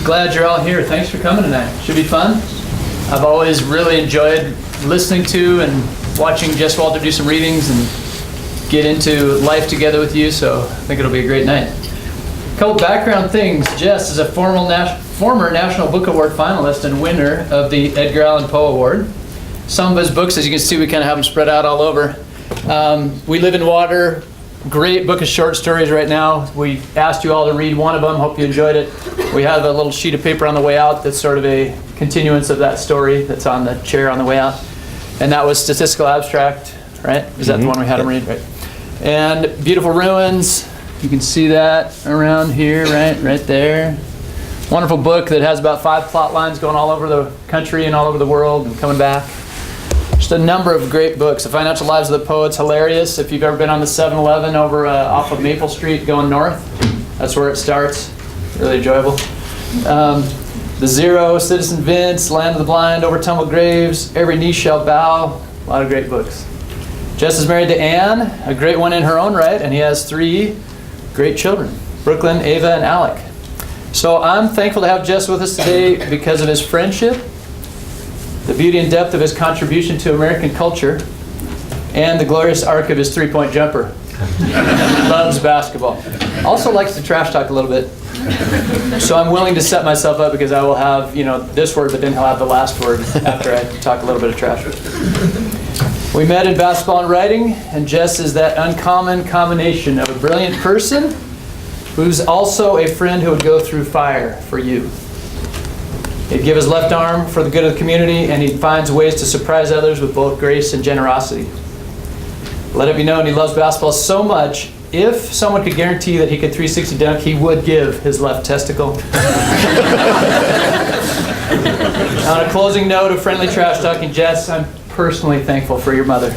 Glad you're all here. Thanks for coming tonight. Should be fun. I've always really enjoyed listening to and watching Jess Walter do some readings and get into life together with you, so I think it'll be a great night. A couple background things. Jess is a former National Book Award finalist and winner of the Edgar Allan Poe Award. Some of his books, as you can see, we kind of have them spread out all over. We Live in Water, great book of short stories right now. We asked you all to read one of them. Hope you enjoyed it. We have a little sheet of paper on the way out that's sort of a continuance of that story that's on the chair on the way out. And that was Statistical Abstract, right? Is that the one we had him read? Right. And Beautiful Ruins. You can see that around here, right there. Wonderful book that has about 5 plot lines going all over the country and all over the world and coming back. Just a number of great books. The Financial Lives of the Poets, hilarious. If you've ever been on the 7-Eleven over off of Maple Street going north, that's where it starts. Really enjoyable. The Zero, Citizen Vince, Land of the Blind, Over Tumbled Graves, Every Knee Shall Bow. A lot of great books. Jess is married to Anne, a great one in her own right, and he has 3 great children, Brooklyn, Ava, and Alec. So I'm thankful to have Jess with us today because of his friendship, the beauty and depth of his contribution to American culture, and the glorious arc of his 3-point jumper. Loves basketball. Also likes to trash talk a little bit. So I'm willing to set myself up because I will have, this word, but then he'll have the last word after I talk a little bit of trash. We met in basketball and writing, and Jess is that uncommon combination of a brilliant person who's also a friend who would go through fire for you. He'd give his left arm for the good of the community, and he finds ways to surprise others with both grace and generosity. Let it be known he loves basketball so much, if someone could guarantee that he could 360 dunk, he would give his left testicle. On a closing note of friendly trash talking, Jess, I'm personally thankful for your mother.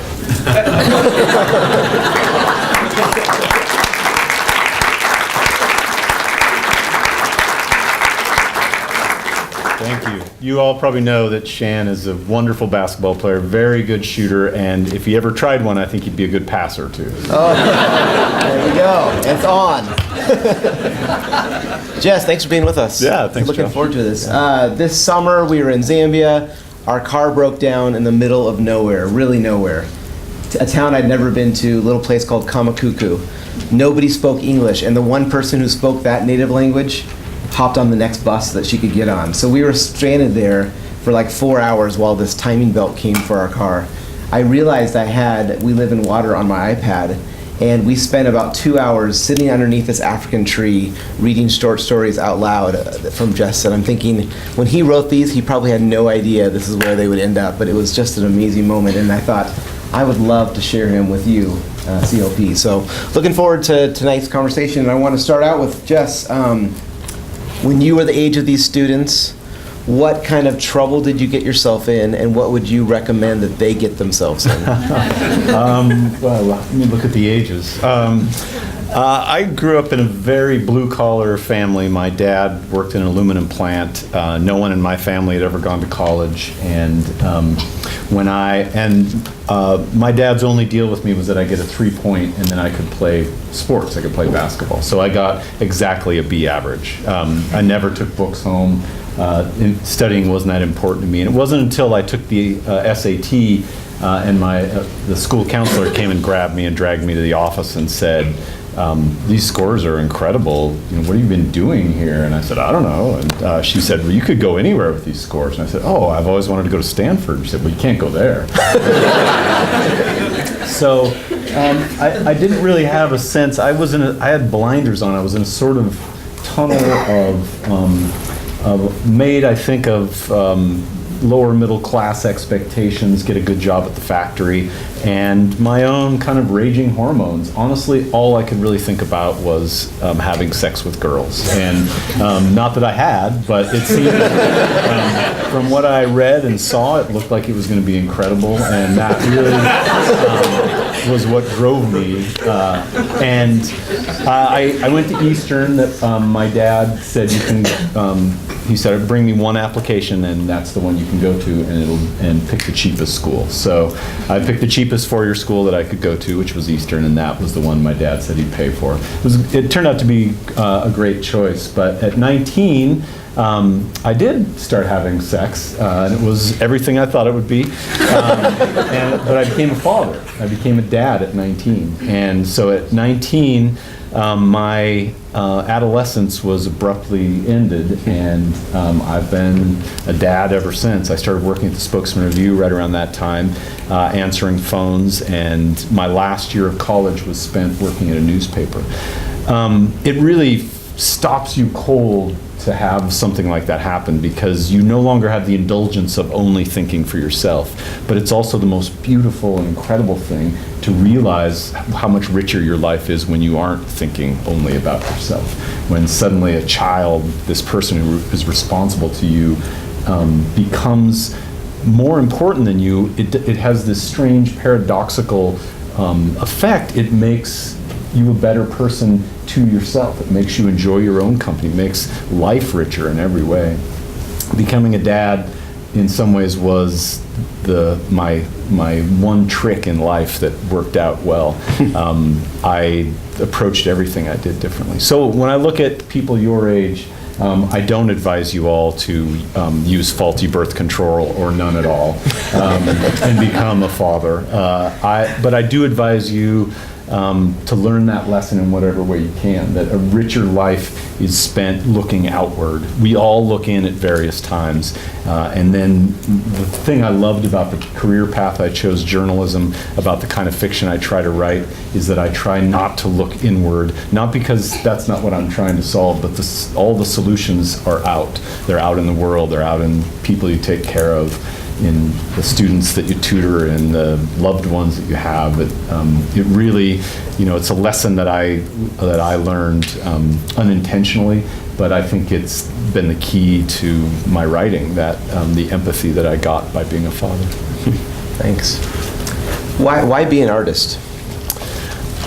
Thank you. You all probably know that Shan is a wonderful basketball player, very good shooter, and if he ever tried one, I think he'd be a good passer too. Oh, there we go. It's on. Jess, thanks for being with us. Yeah, thanks, Looking Josh. forward to this. This summer, we were in Zambia. Our car broke down in the middle of nowhere, really nowhere. A town I'd never been to, a little place called Kamakuku. Nobody spoke English, and the one person who spoke that native language hopped on the next bus that she could get on. So we were stranded there for like 4 hours while this timing belt came for our car. I realized I had We Live in Water on my iPad, and we spent about 2 hours sitting underneath this African tree reading short stories out loud from Jess. And I'm thinking, when he wrote these, he probably had no idea this is where they would end up, but it was just an amazing moment, and I thought I would love to share him with you, CLP. So looking forward to tonight's conversation, and I want to start out with Jess. When you were the age of these students, what kind of trouble did you get yourself in, and what would you recommend that they get themselves in? Well, let me look at the ages. I grew up in a very blue-collar family. My dad worked in an aluminum plant. No one in my family had ever gone to college, and my dad's only deal with me was that I get a 3-point, and then I could play sports. I could play basketball. So I got exactly a B average. I never took books home. Studying wasn't that important to me, and it wasn't until I took the SAT and the school counselor came and grabbed me and dragged me to the office and said, these scores are incredible. What have you been doing here? And I said, I don't know. And she said, well, you could go anywhere with these scores. And I said, oh, I've always wanted to go to Stanford. She said, well, you can't go there. So I didn't really have a sense. I had blinders on. I was in a sort of tunnel made, I think, of lower middle class expectations, get a good job at the factory, and my own kind of raging hormones. Honestly, all I could really think about was having sex with girls. And not that I had, but it seemed, from what I read and saw, it looked like it was going to be incredible, and that really was what drove me. And I went to Eastern. My dad said, he said, bring me one application, and that's the one you can go to, and pick the cheapest school. So I picked the cheapest four-year school that I could go to, which was Eastern, and that was the one my dad said he'd pay for. It turned out to be a great choice, but at 19, I did start having sex, and it was everything I thought it would be. But I became a father. I became a dad at 19. And so at 19, my adolescence was abruptly ended, and I've been a dad ever since. I started working at the Spokesman Review right around that time, answering phones, and my last year of college was spent working at a newspaper. It really stops you cold to have something like that happen, because you no longer have the indulgence of only thinking for yourself. But it's also the most beautiful and incredible thing to realize how much richer your life is when you aren't thinking only about yourself. When suddenly a child, this person who is responsible to you, becomes more important than you. It has this strange paradoxical effect. It makes you a better person to yourself. It makes you enjoy your own company. It makes life richer in every way. Becoming a dad, in some ways, was my one trick in life that worked out well. I approached everything I did differently. So when I look at people your age, I don't advise you all to use faulty birth control or none at all and become a father. But I do advise you to learn that lesson in whatever way you can, that a richer life is spent looking outward. We all look in at various times. And then the thing I loved about the career path I chose, journalism, about the kind of fiction I try to write, is that I try not to look inward, not because that's not what I'm trying to solve, but all the solutions are out. They're out in the world, they're out in people you take care of, in the students that you tutor and the loved ones that you have. It really, it's a lesson that I learned unintentionally, but I think it's been the key to my writing, that the empathy that I got by being a father. Thanks. Why be an artist?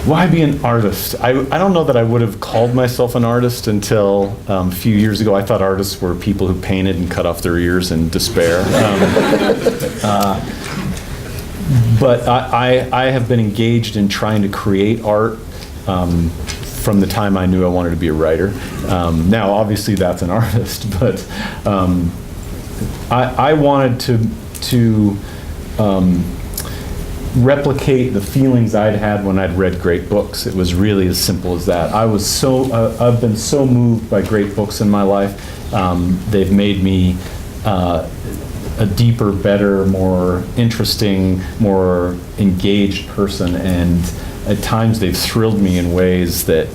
Why be an artist? I don't know that I would have called myself an artist until a few years ago. I thought artists were people who painted and cut off their ears in despair. But I have been engaged in trying to create art from the time I knew I wanted to be a writer. Now, obviously, that's an artist, but I wanted to replicate the feelings I'd had when I'd read great books. It was really as simple as that. I've been so moved by great books in my life. They've made me a deeper, better, more interesting, more engaged person, and at times they've thrilled me in ways that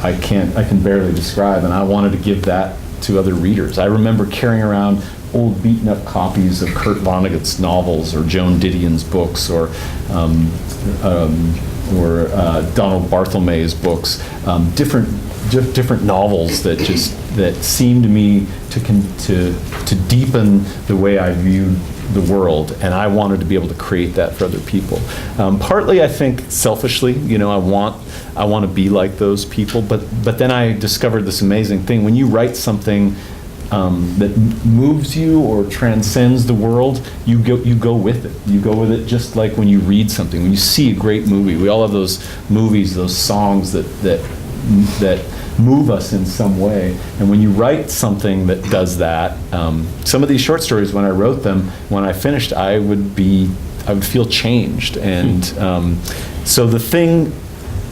I can barely describe, and I wanted to give that to other readers. I remember carrying around old beaten up copies of Kurt Vonnegut's novels, or Joan Didion's books, or Donald Barthelme's books, different novels that seemed to me to deepen the way I viewed the world, and I wanted to be able to create that for other people. Partly, I think, selfishly, I want to be like those people, but then I discovered this amazing thing. When you write something that moves you or transcends the world, you go with it. You go with it, just like when you read something. When you see a great movie, we all have those movies, those songs that move us in some way. And when you write something that does that, some of these short stories, when I wrote them, when I finished, I would feel changed. And so the thing,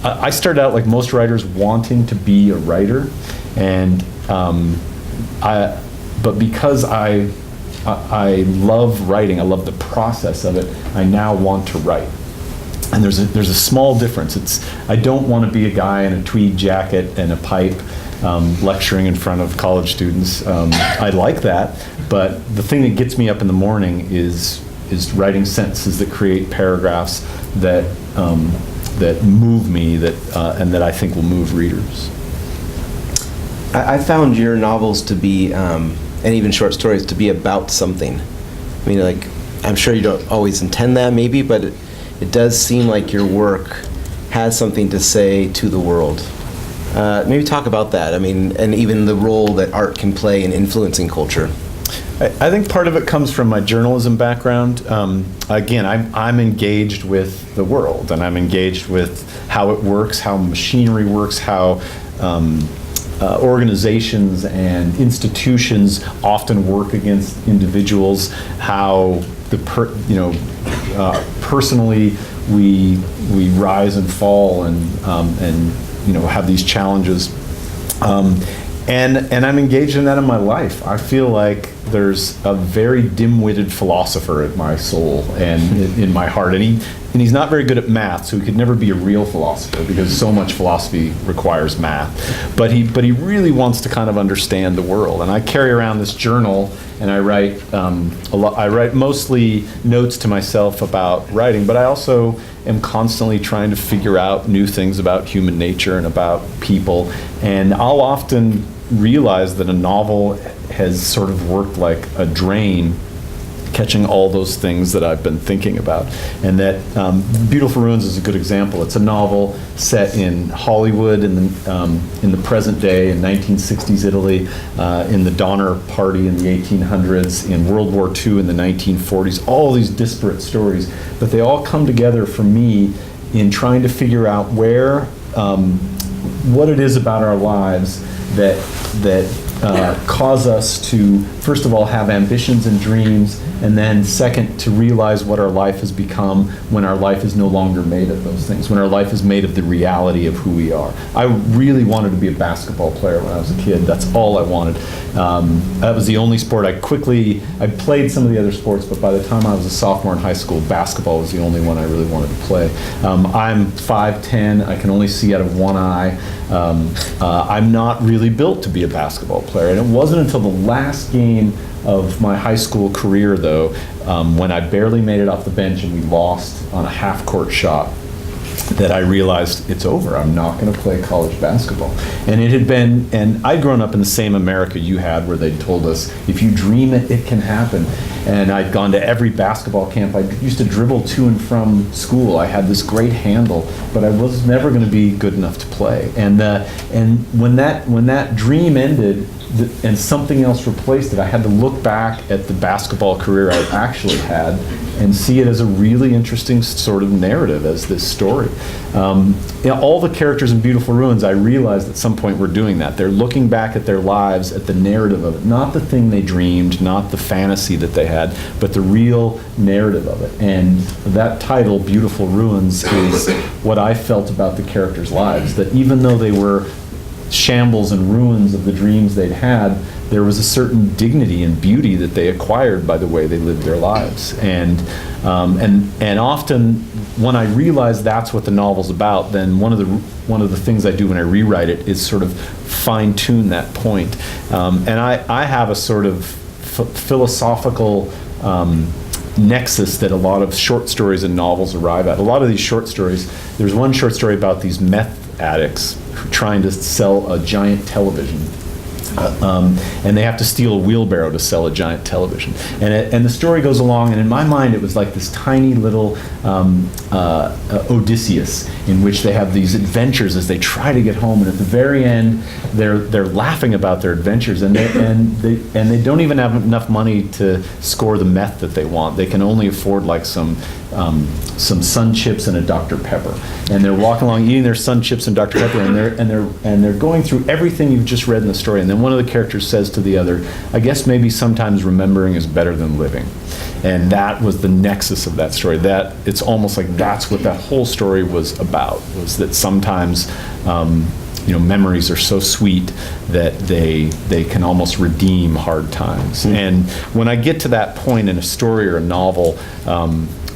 I started out like most writers, wanting to be a writer, and but because I love writing, I love the process of it, I now want to write. And there's a small difference. I don't want to be a guy in a tweed jacket and a pipe lecturing in front of college students. I like that, but the thing that gets me up in the morning is writing sentences that create paragraphs that move me, and that I think will move readers. I found your novels to be, and even short stories, to be about something. I mean, like, I'm sure you don't always intend that, maybe, but it does seem like your work has something to say to the world. Maybe talk about that. I mean, and even the role that art can play in influencing culture. I think part of it comes from my journalism background. Again, I'm engaged with the world, and I'm engaged with how it works, how machinery works, how organizations and institutions often work against individuals, how personally we rise and fall and have these challenges. And I'm engaged in that in my life. I feel like there's a very dim-witted philosopher in my soul and in my heart. And he's not very good at math, so he could never be a real philosopher because so much philosophy requires math. But he really wants to kind of understand the world. And I carry around this journal, and I write I write mostly notes to myself about writing, but I also am constantly trying to figure out new things about human nature and about people. And I'll often realize that a novel has sort of worked like a drain, catching all those things that I've been thinking about. And that Beautiful Ruins is a good example. It's a novel set in Hollywood in the present day, in 1960s Italy, in the Donner Party in the 1800s, in World War II in the 1940s, all these disparate stories. But they all come together for me in trying to figure out what it is about our lives that cause us to, first of all, have ambitions and dreams, and then second, to realize what our life has become when our life is no longer made of those things, when our life is made of the reality of who we are. I really wanted to be a basketball player when I was a kid. That's all I wanted. That was the only sport. I played some of the other sports, but by the time I was a sophomore in high school, basketball was the only one I really wanted to play. I'm 5'10", I can only see out of one eye. I'm not really built to be a basketball player, and it wasn't until the last game of my high school career, though, when I barely made it off the bench and we lost on a half-court shot, that I realized it's over. I'm not going to play college basketball. And I'd grown up in the same America you had, where they told us, if you dream it, it can happen. And I'd gone to every basketball camp. I used to dribble to and from school. I had this great handle, but I was never going to be good enough to play. And when that dream ended, and something else replaced it, I had to look back at the basketball career I actually had and see it as a really interesting sort of narrative, as this story. All the characters in Beautiful Ruins, I realized at some point were doing that. They're looking back at their lives, at the narrative of it, not the thing they dreamed, not the fantasy that they had, but the real narrative of it. And that title, Beautiful Ruins, is what I felt about the characters' lives, that even though they were shambles and ruins of the dreams they'd had, there was a certain dignity and beauty that they acquired by the way they lived their lives. And often when I realize that's what the novel's about, then one of the things I do when I rewrite it is sort of fine tune that point. And I have a sort of philosophical nexus that a lot of short stories and novels arrive at. A lot of these short stories, there's one short story about these meth addicts trying to sell a giant television. And they have to steal a wheelbarrow to sell a giant television. And the story goes along, and in my mind it was like this tiny little Odysseus, in which they have these adventures as they try to get home, and at the very end they're laughing about their adventures, and they don't even have enough money to score the meth that they want. They can only afford like some Sun Chips and a Dr. Pepper, and they're walking along eating their Sun Chips and Dr. Pepper, and they're going through everything you've just read in the story, and then one of the characters says to the other, I guess maybe sometimes remembering is better than living. And that was the nexus of that story. That it's almost like that's what that whole story was about, was that sometimes memories are so sweet that they can almost redeem hard times. And when I get to that point in a story or a novel,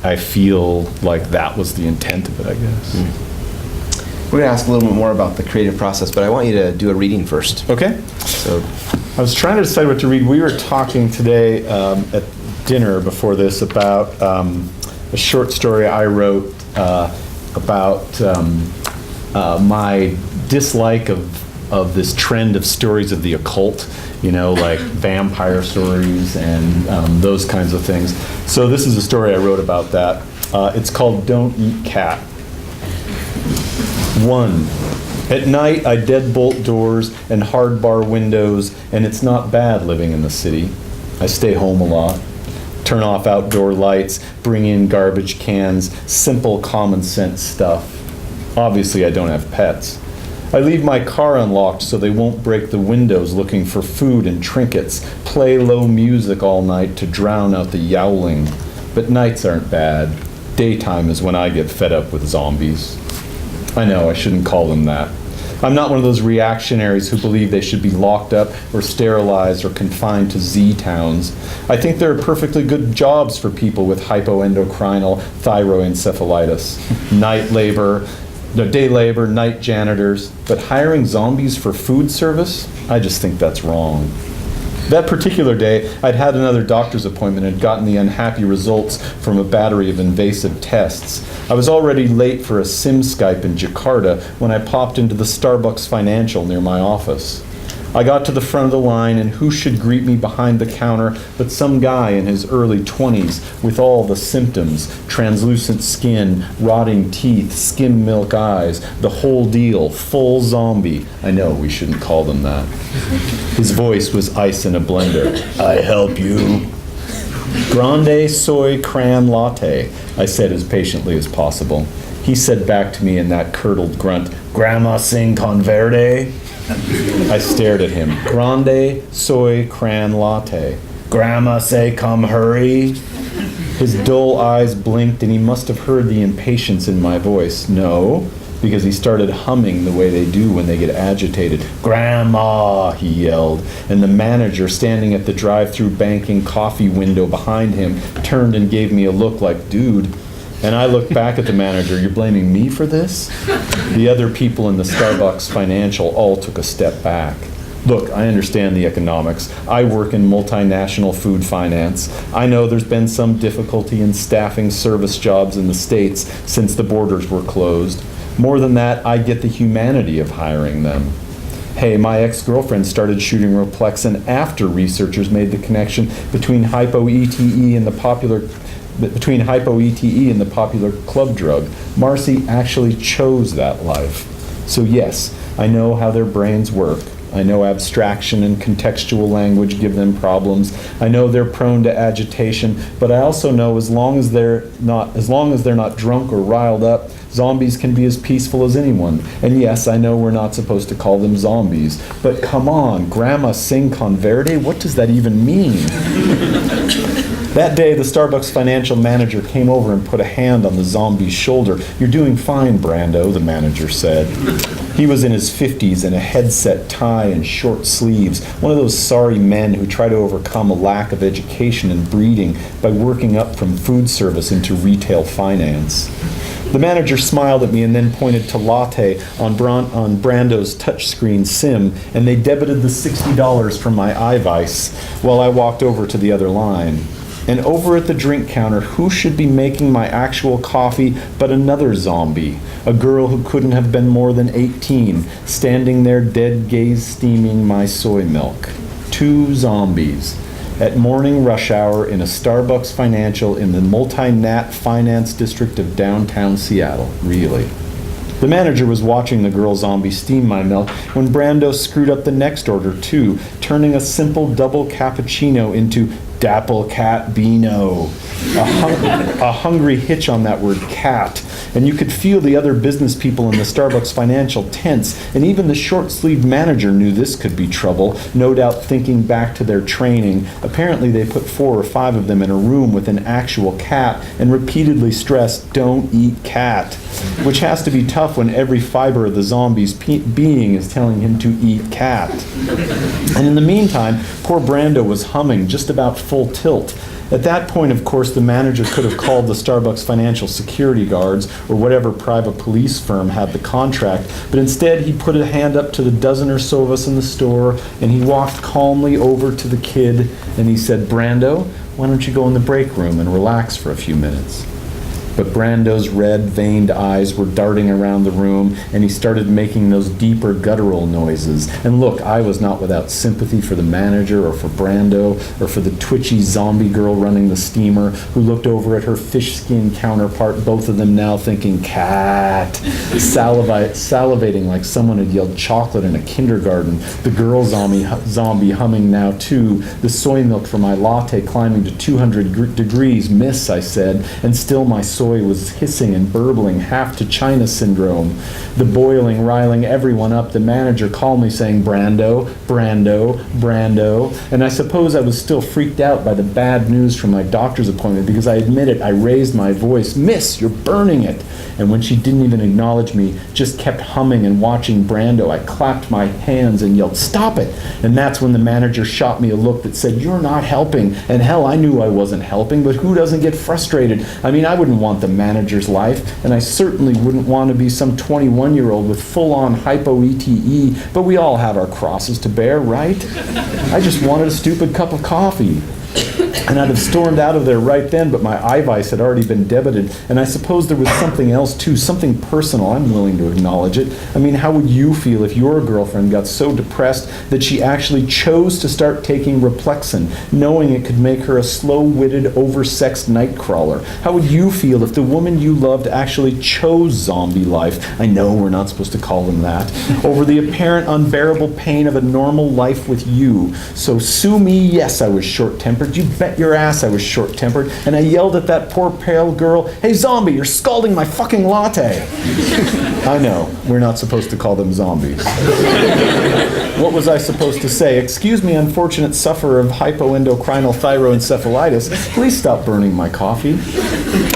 I feel like that was the intent of it, I guess. We're going to ask a little bit more about the creative process, but I want you to do a reading first. Okay. So, I was trying to decide what to read. We were talking today at dinner before this about a short story I wrote about my dislike of this trend of stories of the occult, like vampire stories and those kinds of things. So this is a story I wrote about that. It's called Don't Eat Cat. 1. At night, I deadbolt doors and hard bar windows, and it's not bad living in the city. I stay home a lot. Turn off outdoor lights, bring in garbage cans, simple common sense stuff. Obviously, I don't have pets. I leave my car unlocked so they won't break the windows looking for food and trinkets, play low music all night to drown out the yowling. But nights aren't bad. Daytime is when I get fed up with zombies. I know, I shouldn't call them that. I'm not one of those reactionaries who believe they should be locked up or sterilized or confined to Z-towns. I think there are perfectly good jobs for people with hypoendocrinal thyroencephalitis. Day labor, night janitors. But hiring zombies for food service? I just think that's wrong. That particular day, I'd had another doctor's appointment and gotten the unhappy results from a battery of invasive tests. I was already late for a SIM Skype in Jakarta when I popped into the Starbucks Financial near my office. I got to the front of the line, and who should greet me behind the counter but some guy in his early 20s with all the symptoms: translucent skin, rotting teeth, skim milk eyes, the whole deal, full zombie. I know, we shouldn't call them that. His voice was ice in a blender. I help you. Grande soy cran latte, I said as patiently as possible. He said back to me in that curdled grunt, Grandma sing con verde? I stared at him. Grande soy cran latte. Grandma say come hurry? His dull eyes blinked, and he must have heard the impatience in my voice. No, because he started humming the way they do when they get agitated. Grandma, he yelled, and the manager standing at the drive-through banking coffee window behind him turned and gave me a look like, dude. And I looked back at the manager. You're blaming me for this? The other people in the Starbucks Financial all took a step back. Look, I understand the economics. I work in multinational food finance. I know there's been some difficulty in staffing service jobs in the States since the borders were closed. More than that, I get the humanity of hiring them. Hey, my ex-girlfriend started shooting Roplexin after researchers made the connection between hypo-ETE and the popular club drug. Marcy actually chose that life. So yes, I know how their brains work. I know abstraction and contextual language give them problems. I know they're prone to agitation, but I also know as long as they're not drunk or riled up, zombies can be as peaceful as anyone. And yes, I know we're not supposed to call them zombies, but come on, Grandma sing con verde? What does that even mean? That day, the Starbucks Financial manager came over and put a hand on the zombie's shoulder. You're doing fine, Brando, the manager said. He was in his 50s in a headset tie and short sleeves, one of those sorry men who try to overcome a lack of education and breeding by working up from food service into retail finance. The manager smiled at me and then pointed to latte on Brando's touchscreen SIM, and they debited the $60 from my iVice while I walked over to the other line. And over at the drink counter, who should be making my actual coffee but another zombie, a girl who couldn't have been more than 18, standing there dead gaze steaming my soy milk. 2 zombies. At morning rush hour in a Starbucks Financial in the multi-nat finance district of downtown Seattle. Really. The manager was watching the girl zombie steam my milk when Brando screwed up the next order too, turning a simple double cappuccino into Dapple Cat Beano. A hungry hitch on that word cat. And you could feel the other business people in the Starbucks Financial tense, and even the short-sleeved manager knew this could be trouble, no doubt thinking back to their training. Apparently they put 4 or 5 of them in a room with an actual cat and repeatedly stressed, don't eat cat, which has to be tough when every fiber of the zombie's being is telling him to eat cat. And in the meantime, poor Brando was humming just about full tilt. At that point, of course, the manager could have called the Starbucks Financial security guards or whatever private police firm had the contract, but instead he put a hand up to the dozen or so of us in the store, and he walked calmly over to the kid, and he said, Brando, why don't you go in the break room and relax for a few minutes? But Brando's red, veined eyes were darting around the room, and he started making those deeper guttural noises. And look, I was not without sympathy for the manager or for Brando or for the twitchy zombie girl running the steamer who looked over at her fish-skin counterpart, both of them now thinking, cat, salivating like someone had yelled chocolate in a kindergarten. The girl zombie humming now too, the soy milk for my latte climbing to 200 degrees. Miss, I said, and still my soy soy was hissing and burbling, half to China syndrome. The boiling, riling everyone up. The manager called me saying, Brando, Brando, Brando. And I suppose I was still freaked out by the bad news from my doctor's appointment because I admit it, I raised my voice, Miss, you're burning it. And when she didn't even acknowledge me, just kept humming and watching Brando, I clapped my hands and yelled, stop it. And that's when the manager shot me a look that said, you're not helping. And hell, I knew I wasn't helping, but who doesn't get frustrated? I mean, I wouldn't want the manager's life, and I certainly wouldn't want to be some 21-year-old with full-on hypo-ETE, but we all have our crosses to bear, right? I just wanted a stupid cup of coffee. And I'd have stormed out of there right then, but my iVice had already been debited, and I suppose there was something else too, something personal. I'm willing to acknowledge it. I mean, how would you feel if your girlfriend got so depressed that she actually chose to start taking Replexin, knowing it could make her a slow-witted, oversexed nightcrawler? How would you feel if the woman you loved actually chose zombie life? I know we're not supposed to call them that. Over the apparent unbearable pain of a normal life with you. So sue me, yes, I was short-tempered. You bet your ass I was short-tempered, and I yelled at that poor pale girl, hey zombie, you're scalding my fucking latte. I know, we're not supposed to call them zombies. What was I supposed to say? Excuse me, unfortunate sufferer of hypoendocrinal thyroencephalitis, please stop burning my coffee.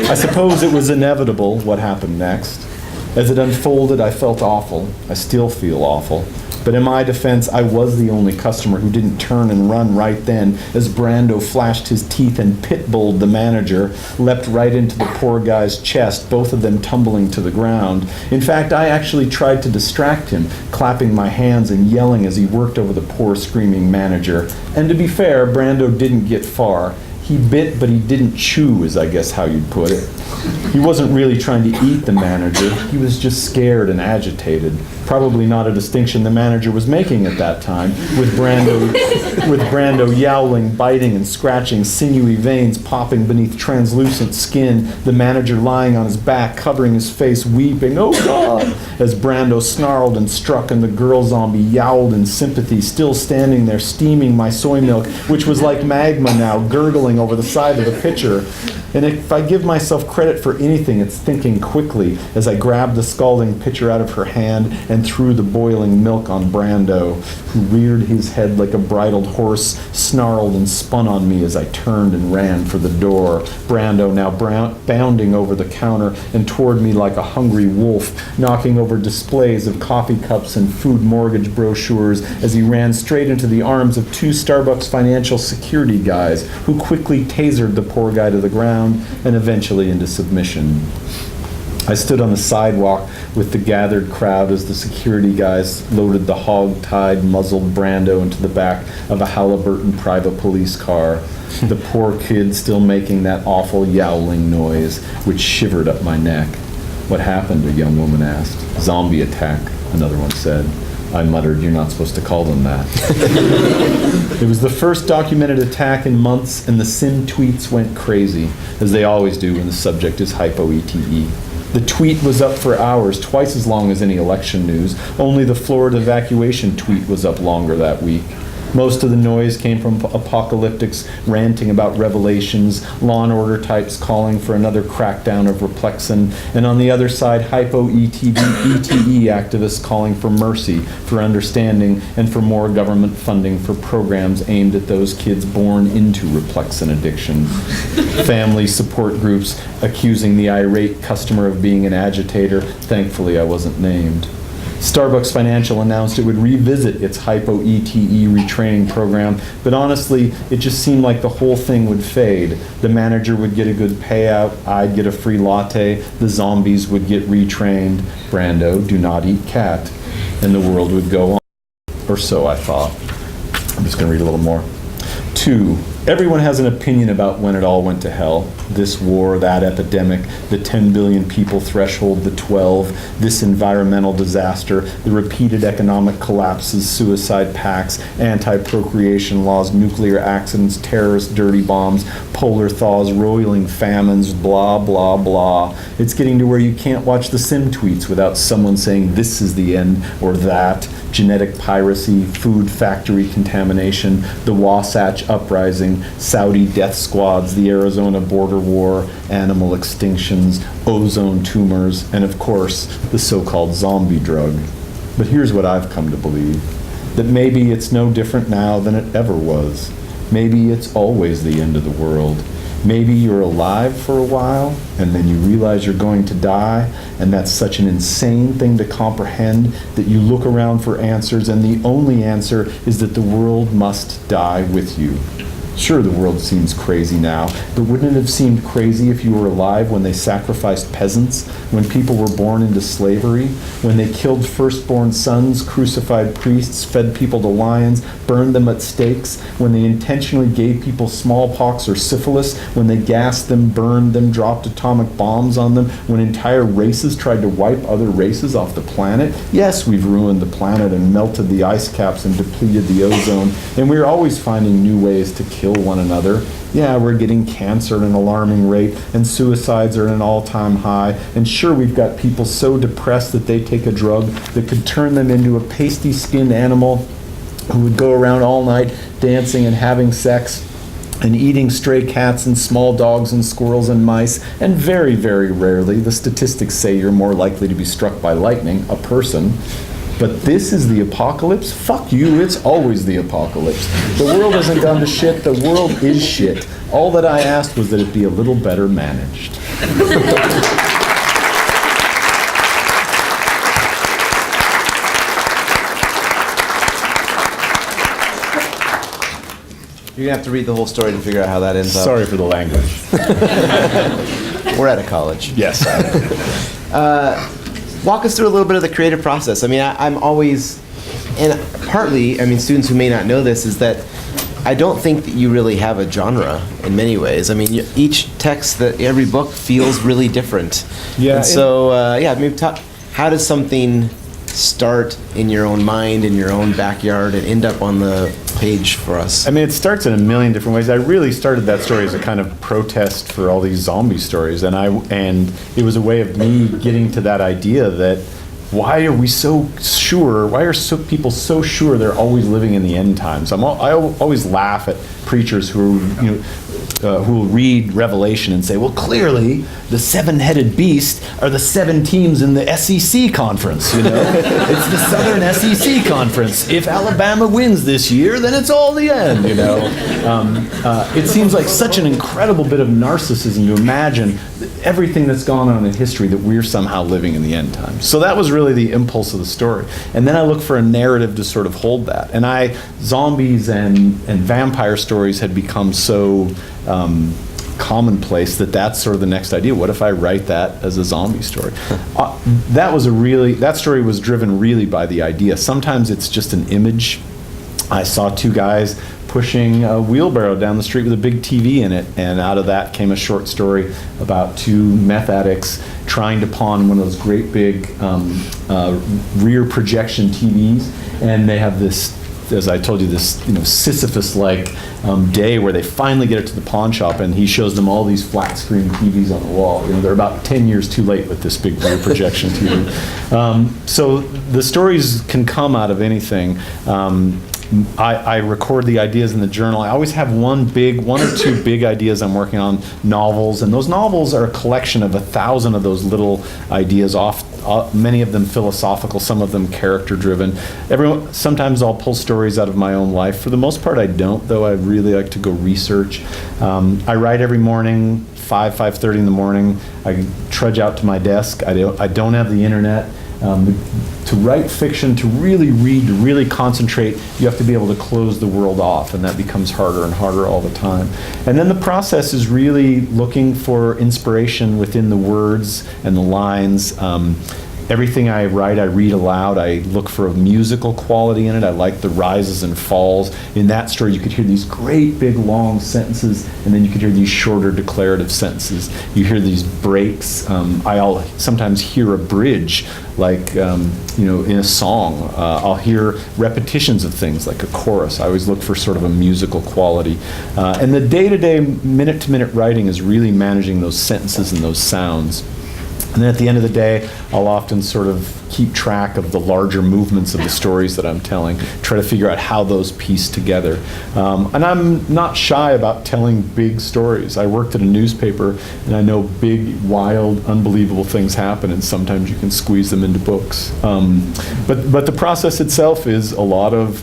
I suppose it was inevitable what happened next. As it unfolded, I felt awful. I still feel awful. But in my defense, I was the only customer who didn't turn and run right then as Brando flashed his teeth and pitbulled the manager, leapt right into the poor guy's chest, both of them tumbling to the ground. In fact, I actually tried to distract him, clapping my hands and yelling as he worked over the poor screaming manager. And to be fair, Brando didn't get far. He bit, but he didn't chew, is I guess how you'd put it. He wasn't really trying to eat the manager. He was just scared and agitated. Probably not a distinction the manager was making at that time, with Brando yowling, biting, and scratching, sinewy veins popping beneath translucent skin, the manager lying on his back, covering his face, weeping, oh God, as Brando snarled and struck, and the girl zombie yowled in sympathy, still standing there steaming my soy milk, which was like magma now, gurgling over the side of the pitcher. And if I give myself credit for anything, it's thinking quickly as I grabbed the scalding pitcher out of her hand and threw the boiling milk on Brando, who reared his head like a bridled horse, snarled and spun on me as I turned and ran for the door. Brando now bounding over the counter and toward me like a hungry wolf, knocking over displays of coffee cups and food mortgage brochures as he ran straight into the arms of two Starbucks financial security guys who quickly tasered the poor guy to the ground and eventually into submission. I stood on the sidewalk with the gathered crowd as the security guys loaded the hog-tied, muzzled Brando into the back of a Halliburton private police car, the poor kid still making that awful yowling noise, which shivered up my neck. What happened? A young woman asked. Zombie attack, another one said. I muttered, you're not supposed to call them that. It was the first documented attack in months, and the sim tweets went crazy, as they always do when the subject is hypo-ETE. The tweet was up for hours, twice as long as any election news. Only the Florida evacuation tweet was up longer that week. Most of the noise came from apocalyptics ranting about revelations, Law and Order types calling for another crackdown of Replexin, and on the other side, hypo-ETE activists calling for mercy, for understanding, and for more government funding for programs aimed at those kids born into Replexin addiction. Family support groups accusing the irate customer of being an agitator. Thankfully, I wasn't named. Starbucks Financial announced it would revisit its hypo-ETE retraining program, but honestly, it just seemed like the whole thing would fade. The manager would get a good payout, I'd get a free latte, the zombies would get retrained, Brando, do not eat cat, and the world would go on. Or so I thought. I'm just going to read a little more. 2. Everyone has an opinion about when it all went to hell. This war, that epidemic, the 10 billion people threshold, the 12, this environmental disaster, the repeated economic collapses, suicide pacts, anti-procreation laws, nuclear accidents, terrorist dirty bombs, polar thaws, roiling famines, blah, blah, blah. It's getting to where you can't watch the sim tweets without someone saying this is the end or that. Genetic piracy, food factory contamination, the Wasatch Uprising, rising, Saudi death squads, the Arizona border war, animal extinctions, ozone tumors, and of course, the so-called zombie drug. But here's what I've come to believe, that maybe it's no different now than it ever was. Maybe it's always the end of the world. Maybe you're alive for a while, and then you realize you're going to die, and that's such an insane thing to comprehend that you look around for answers, and the only answer is that the world must die with you. Sure, the world seems crazy now, but wouldn't it have seemed crazy if you were alive when they sacrificed peasants, when people were born into slavery, when they killed firstborn sons, crucified priests, fed people to lions, burned them at stakes, when they intentionally gave people smallpox or syphilis, when they gassed them, burned them, dropped atomic bombs on them, when entire races tried to wipe other races off the planet? Yes, we've ruined the planet and melted the ice caps and depleted the ozone, and we're always finding new ways to kill one another. Yeah, we're getting cancer at an alarming rate, and suicides are at an all-time high, and sure, we've got people so depressed that they take a drug that could turn them into a pasty-skinned animal who would go around all night dancing and having sex and eating stray cats and small dogs and squirrels and mice, and very, very rarely, the statistics say you're more likely to be struck by lightning, a person. But this is the apocalypse? Fuck you, it's always the apocalypse. The world hasn't gone to shit, the world is shit. All that I asked was that it be a little better managed. You're gonna have to read the whole story to figure out how that ends up. Sorry for the language. We're at a college. Yes. Walk us through a little bit of the creative process. I mean, I'm always, and partly, I mean, students who may not know this, is that I don't think that you really have a genre in many ways. I mean, each text, every book feels really different. Yeah. And so, maybe how does something start in your own mind, in your own backyard, and end up on the page for us? I mean, it starts in a million different ways. I really started that story as a kind of protest for all these zombie stories, and it was a way of me getting to that idea that why are we so sure? Why are people so sure they're always living in the end times? I always laugh at preachers who will read Revelation and say, well, clearly the seven-headed beast are the 7 teams in the SEC conference, you know? It's the Southern SEC conference. If Alabama wins this year, then it's all the end, you know? It seems like such an incredible bit of narcissism to imagine everything that's gone on in history that we're somehow living in the end times. So that was really the impulse of the story. And then I look for a narrative to sort of hold that. And zombies and vampire stories had become so commonplace that's sort of the next idea. What if I write that as a zombie story? That story was driven really by the idea. Sometimes it's just an image. I saw 2 guys pushing a wheelbarrow down the street with a big TV in it, and out of that came a short story about 2 meth addicts trying to pawn one of those great big rear projection TVs, and they have this, as I told you, this Sisyphus-like day where they finally get it to the pawn shop, and he shows them all these flat screen TVs on the wall. They're about 10 years too late with this big rear projection TV. So the stories can come out of anything. I record the ideas in the journal. I always have one or two big ideas I'm working on, novels, and those novels are a collection of 1,000 of those little ideas, many of them philosophical, some of them character-driven. Sometimes I'll pull stories out of my own life. For the most part, I don't, though I really like to go research. I write every morning, 5:30 in the morning. I trudge out to my desk. I don't have the internet. To write fiction, to really read, to really concentrate, you have to be able to close the world off, and that becomes harder and harder all the time. And then the process is really looking for inspiration within the words and the lines. Everything I write, I read aloud. I look for a musical quality in it. I like the rises and falls. In that story, you could hear these great big long sentences, and then you could hear these shorter declarative sentences. You hear these breaks. I'll sometimes hear a bridge, like in a song. I'll hear repetitions of things, like a chorus. I always look for sort of a musical quality. And the day-to-day, minute-to-minute writing is really managing those sentences and those sounds. And then at the end of the day, I'll often sort of keep track of the larger movements of the stories that I'm telling, try to figure out how those piece together. And I'm not shy about telling big stories. I worked at a newspaper, and I know big, wild, unbelievable things happen, and sometimes you can squeeze them into books. But the process itself is a lot of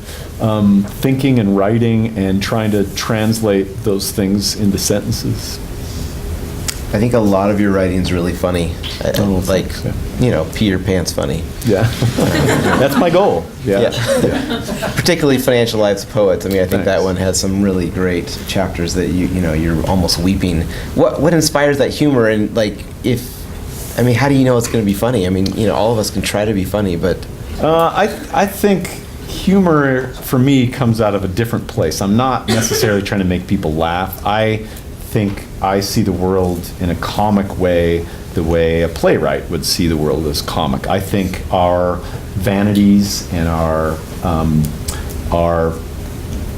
thinking and writing and trying to translate those things into sentences. I think a lot of your writing's really funny. Like, you know, Peter Pan's funny. Yeah. That's my goal. Yeah. Particularly Financial Lives of Poets. I mean, I think that Thanks. one has some really great chapters that you know, you're almost weeping. What inspires that humor? And like, how do you know it's going to be funny? I mean, you know, all of us can try to be funny, but I think humor for me comes out of a different place. I'm not necessarily trying to make people laugh. I think I see the world in a comic way, the way a playwright would see the world as comic. I think our vanities and are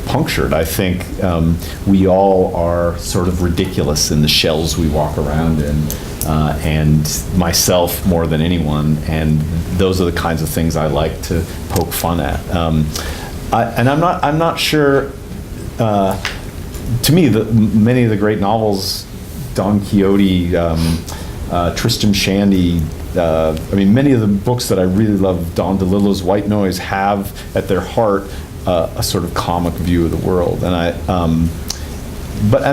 punctured. I think we all are sort of ridiculous in the shells we walk around in, and myself more than anyone. And those are the kinds of things I like to poke fun at. I'm not sure. To me, many of the great novels, Don Quixote, Tristram Shandy, many of the books that I really love, Don DeLillo's White Noise, have at their heart a sort of comic view of the world. And I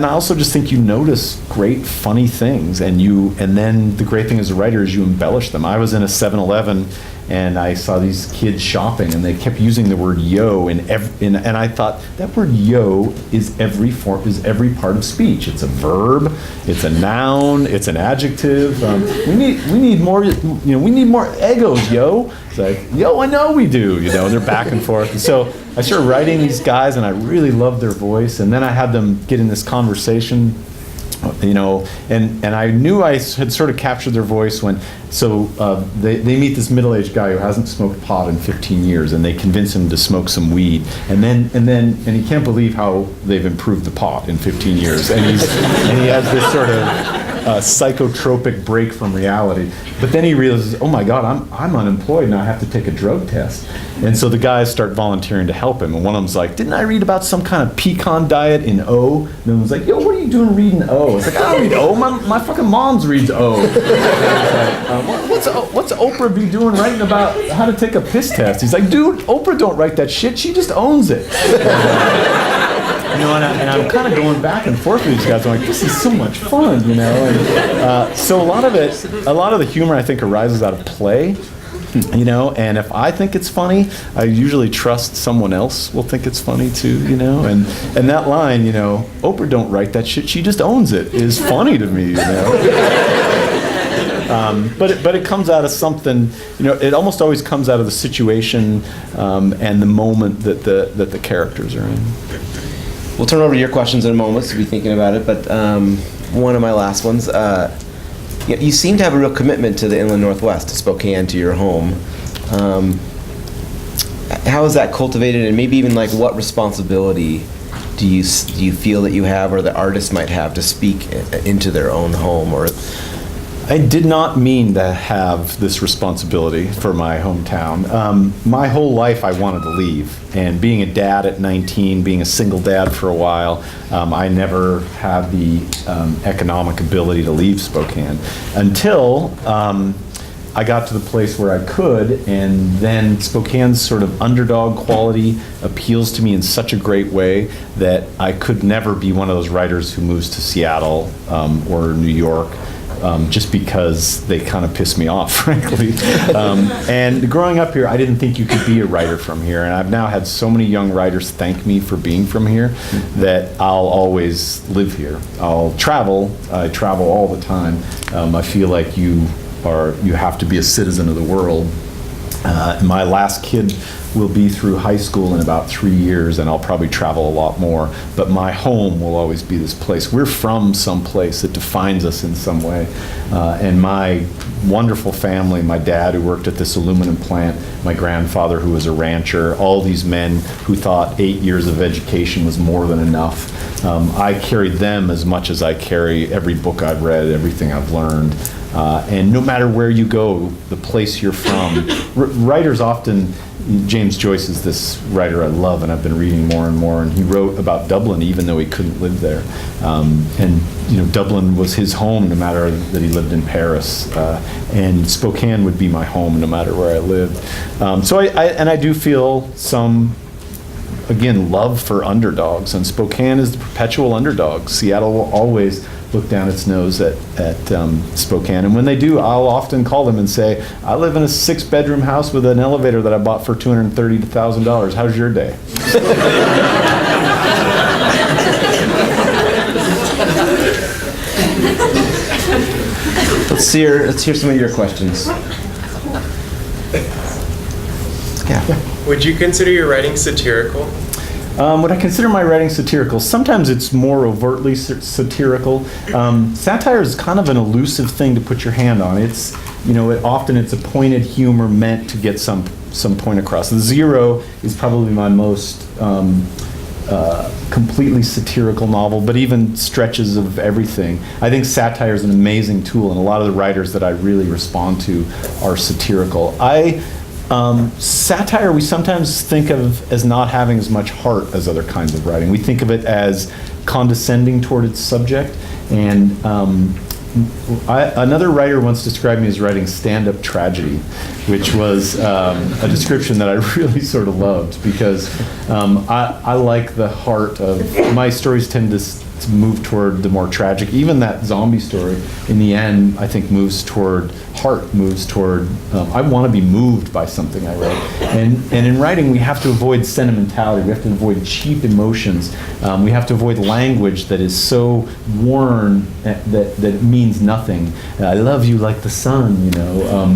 also just think you notice great, funny things, and then the great thing as a writer is you embellish them. I was in a 7-Eleven and I saw these kids shopping, and they kept using the word "yo" and I thought that word "yo" is every part of speech. It's a verb, it's a noun, it's an adjective. We need more. We need more egos, yo. It's like, yo, I know we do. They're back and forth. And so I started writing these guys, and I really loved their voice. And then I had them get in this conversation. And I knew I had sort of captured their voice when, they meet this middle-aged guy who hasn't smoked pot in 15 years, and they convince him to smoke some weed, and he can't believe how they've improved the pot in 15 years, and he has this sort of psychotropic break from reality. But then he realizes, oh my God, I'm unemployed and I have to take a drug test. And so the guys start volunteering to help him. And one of them's like, didn't I read about some kind of pecan diet in O? And then one's like, yo, what are you doing reading O? It's like, I don't read O. My fucking mom's reads O. What's Oprah be doing writing about how to take a piss test? He's like, dude, Oprah don't write that shit. She just owns it. And I'm kind of going back and forth with these guys. I'm like, this is so much fun, And so a lot of the humor I think arises out of play, And if I think it's funny, I usually trust someone else will think it's funny too, And that line, Oprah don't write that shit. She just owns it. Is funny to me, But it comes out of something, it almost always comes out of the situation and the moment that the characters are in. We'll turn over to your questions in a moment, so be thinking about it. But one of my last ones, you seem to have a real commitment to the Inland Northwest, to Spokane, to your home. How is that cultivated, and maybe even like what responsibility do you feel that you have, or the artist might have, to speak into their own home? Or I did not mean to have this responsibility for my hometown. My whole life I wanted to leave, and being a dad at 19, being a single dad for a while, I never had the economic ability to leave Spokane until I got to the place where I could, and then Spokane's sort of underdog quality appeals to me in such a great way that I could never be one of those writers who moves to Seattle or New York. Just because they kind of piss me off, frankly. And growing up here, I didn't think you could be a writer from here. And I've now had so many young writers thank me for being from here that I'll always live here. I'll travel. I travel all the time. I feel like you have to be a citizen of the world. My last kid will be through high school in about 3 years, and I'll probably travel a lot more. But my home will always be this place. We're from some place that defines us in some way. And my wonderful family, my dad who worked at this aluminum plant, my grandfather who was a rancher, all these men who thought 8 years of education was more than enough. I carry them as much as I carry every book I've read, everything I've learned. And no matter where you go, the place you're from, writers often, James Joyce is this writer I love, and I've been reading more and more, and he wrote about Dublin even though he couldn't live there. And Dublin was his home no matter that he lived in Paris, and Spokane would be my home no matter where I lived. So I do feel some, again, love for underdogs, and Spokane is the perpetual underdog. Seattle will always look down its nose at Spokane, and when they do, I'll often call them and say, I live in a 6-bedroom house with an elevator that I bought for $230,000. How's your day? Let's hear some of your questions. Yeah. Would you consider your writing satirical? Would I consider my writing satirical? Sometimes it's more overtly satirical. Satire is kind of an elusive thing to put your hand on. Often it's a pointed humor meant to get some point across. The Zero is probably my most completely satirical novel, but even stretches of everything. I think satire is an amazing tool, and a lot of the writers that I really respond to are satirical. Satire we sometimes think of as not having as much heart as other kinds of writing. We think of it as condescending toward its subject, and another writer once described me as writing stand-up tragedy, which was a description that I really sort of loved, because I like the heart of my stories. Tend to move toward the more tragic. Even that zombie story, in the end, I think moves toward heart, moves toward, I want to be moved by something I write. And in writing, we have to avoid sentimentality. We have to avoid cheap emotions. We have to avoid language that is so worn that it means nothing. I love you like the sun,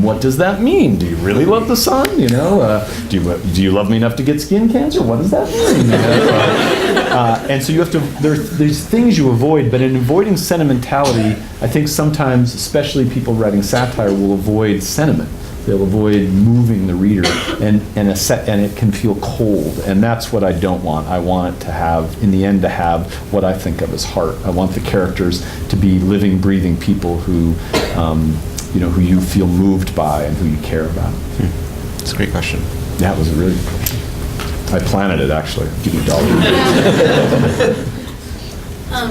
what does that mean? Do you really love the sun? Do you love me enough to get skin cancer? What does that mean? And so you have to, there's things you avoid, but in avoiding sentimentality, I think sometimes, especially people writing satire, will avoid sentiment. They'll avoid moving the reader, and it can feel cold, and that's what I don't want. I want it to have, in the end, to have what I think of as heart. I want the characters to be living, breathing people who you feel moved by and who you care about. That's a great question. Yeah, it was a really good question. I planted it, actually. Give me $1.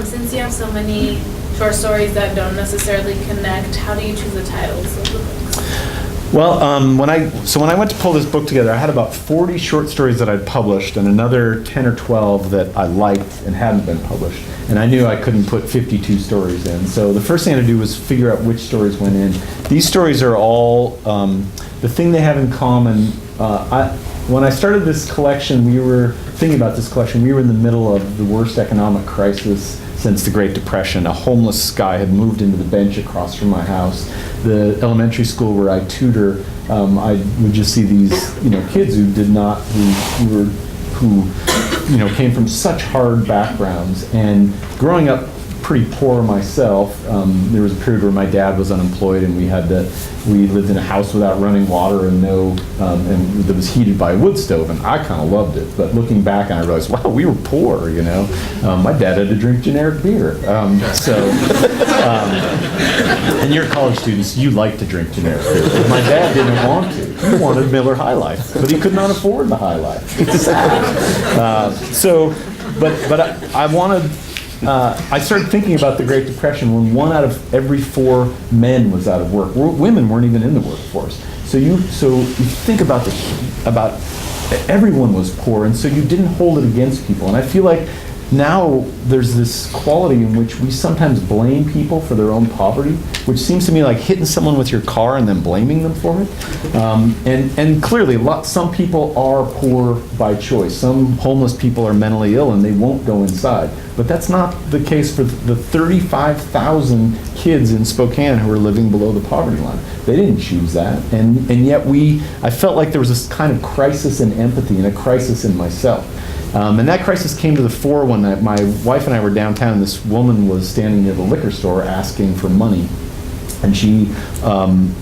Since you have so many short stories that don't necessarily connect, how do you choose the titles of the books? Well, when I went to pull this book together, I had about 40 short stories that I'd published and another 10 or 12 that I liked and hadn't been published. And I knew I couldn't put 52 stories in. So the first thing I had to do was figure out which stories went in. These stories are all, the thing they have in common, when I started this collection, we were thinking about this collection, we were in the middle of the worst economic crisis since the Great Depression. A homeless guy had moved into the bench across from my house. The elementary school where I tutor, I would just see these, kids who did not, who came from such hard backgrounds. And growing up pretty poor myself, there was a period where my dad was unemployed, and we lived in a house without running water and and that was heated by a wood stove, and I kind of loved it. But looking back, I realized, wow, we were poor, My dad had to drink generic beer. And you're college students, you like to drink generic beer. But my dad didn't want to. He wanted Miller High Life, but he could not afford the High Life. It's sad. But I wanted. I started thinking about the Great Depression when 1 out of every 4 men was out of work. Women weren't even in the workforce. So you think about everyone was poor, and so you didn't hold it against people. And I feel like now there's this quality in which we sometimes blame people for their own poverty, which seems to me like hitting someone with your car and then blaming them for it. And clearly, some people are poor by choice. Some homeless people are mentally ill and they won't go inside. But that's not the case for the 35,000 kids in Spokane who are living below the poverty line. They didn't choose that. And yet I felt like there was this kind of crisis in empathy and a crisis in myself. And that crisis came to the fore one night. My wife and I were downtown, and this woman was standing near the liquor store asking for money. And she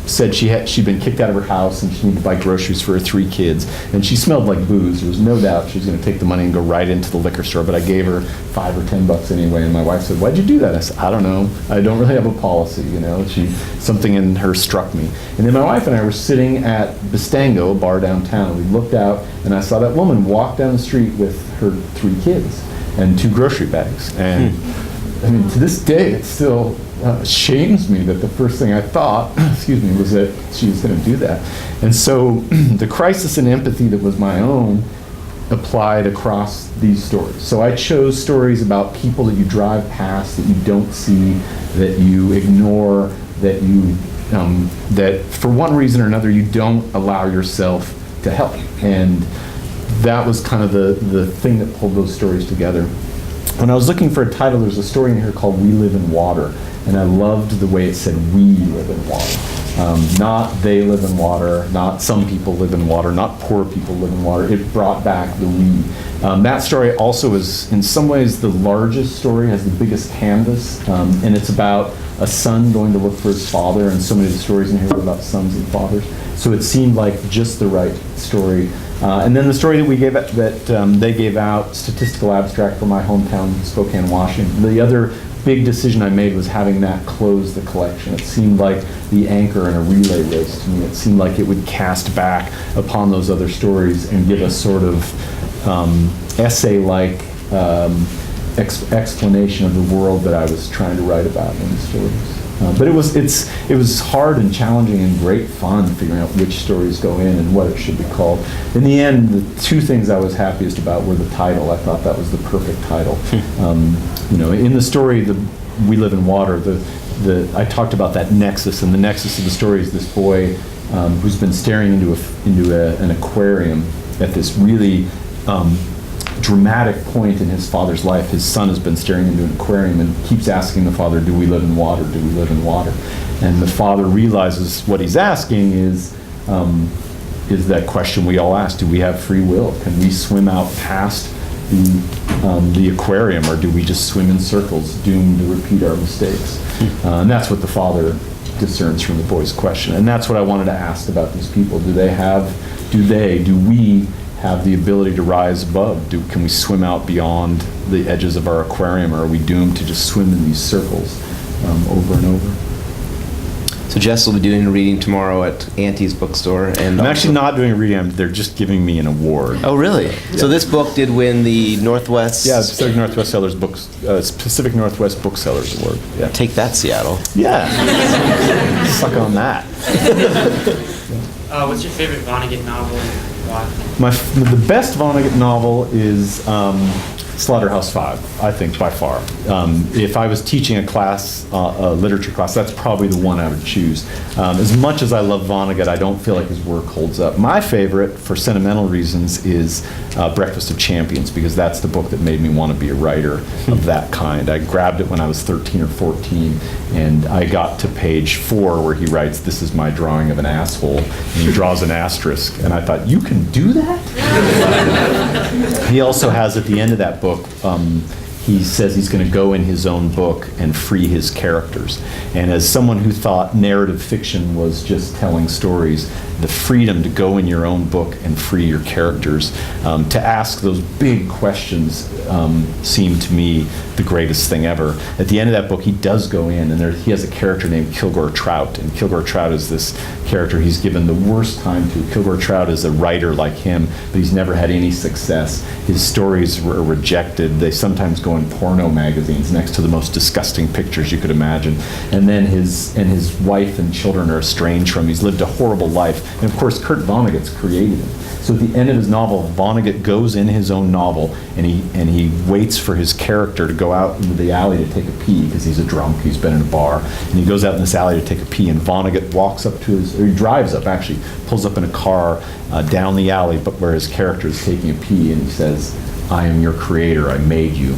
said she'd been kicked out of her house and she needed to buy groceries for her 3 kids. And she smelled like booze. There was no doubt she was going to take the money and go right into the liquor store. But I gave her $5 or $10 anyway. And my wife said, "Why'd you do that?" I said, "I don't know. I don't really have a policy, you know." Something in her struck me. And then my wife and I were sitting at Bistango, a bar downtown. We looked out and I saw that woman walk down the street with her 3 kids and 2 grocery bags. And I mean, to this day, it still shames me that the first thing I thought, was that she was going to do that. And so the crisis in empathy that was my own applied across these stories. So I chose stories about people that you drive past, that you don't see, that you ignore, that you, that for one reason or another, you don't allow yourself to help. And that was kind of the thing that pulled those stories together. When I was looking for a title, there's a story in here called We Live in Water. And I loved the way it said, we live in water. Not they live in water, not some people live in water, not poor people live in water. It brought back the we. That story also is, in some ways, the largest story, has the biggest canvas. And it's about a son going to look for his father. And so many of the stories in here are about sons and fathers. So it seemed like just the right story. And then the story that they gave out, Statistical Abstract for my hometown, Spokane, Washington. The other big decision I made was having that close the collection. It seemed like the anchor in a relay race to me. It seemed like it would cast back upon those other stories and give a sort of essay-like explanation of the world that I was trying to write about in the stories. But it was hard and challenging and great fun figuring out which stories go in and what it should be called. In the end, the 2 things I was happiest about were the title. I thought that was the perfect title. In the story, We Live in Water, I talked about that nexus, and the nexus of the story is this boy who's been staring into an aquarium at this really dramatic point in his father's life. His son has been staring into an aquarium and keeps asking the father, "Do we live in water? Do we live in water?" And the father realizes what he's asking is that question we all ask: do we have free will? Can we swim out past the aquarium, or do we just swim in circles, doomed to repeat our mistakes? And that's what the father discerns from the boy's question. And that's what I wanted to ask about these people. Do we have the ability to rise above? Can we swim out beyond the edges of our aquarium, or are we doomed to just swim in these circles over and over? So Jess will be doing a reading tomorrow at Auntie's bookstore. And I'm actually not doing a reading. They're just giving me an award. Oh, really? Yeah. So this book did win the Northwest... Yeah, Pacific Northwest Booksellers Award. Yeah. Take that, Seattle. Yeah. Suck on that. What's your favorite Vonnegut novel and why? The best Vonnegut novel is Slaughterhouse-Five, I think, by far. If I was teaching a class, a literature class, that's probably the one I would choose. As much as I love Vonnegut, I don't feel like his work holds up. My favorite, for sentimental reasons, is Breakfast of Champions, because that's the book that made me want to be a writer of that kind. I grabbed it when I was 13 or 14, and I got to page 4 where he writes, "This is my drawing of an asshole," and he draws an asterisk, and I thought, you can do that? He also has, at the end of that book, he says he's going to go in his own book and free his characters. And as someone who thought narrative fiction was just telling stories, the freedom to go in your own book and free your characters, to ask those big questions, seemed to me the greatest thing ever. At the end of that book, he does go in, and he has a character named Kilgore Trout, and Kilgore Trout is this character he's given the worst time to. Kilgore Trout is a writer like him, but he's never had any success. His stories were rejected. They sometimes go in porno magazines next to the most disgusting pictures you could imagine. And then his wife and children are estranged from him. He's lived a horrible life. And of course, Kurt Vonnegut's created him. So at the end of his novel, Vonnegut goes in his own novel, and he waits for his character to go out into the alley to take a pee, because he's a drunk, he's been in a bar, and he goes out in this alley to take a pee, and Vonnegut walks up to or he drives up, actually, pulls up in a car down the alley, but where his character is taking a pee, and he says, "I am your creator, I made you,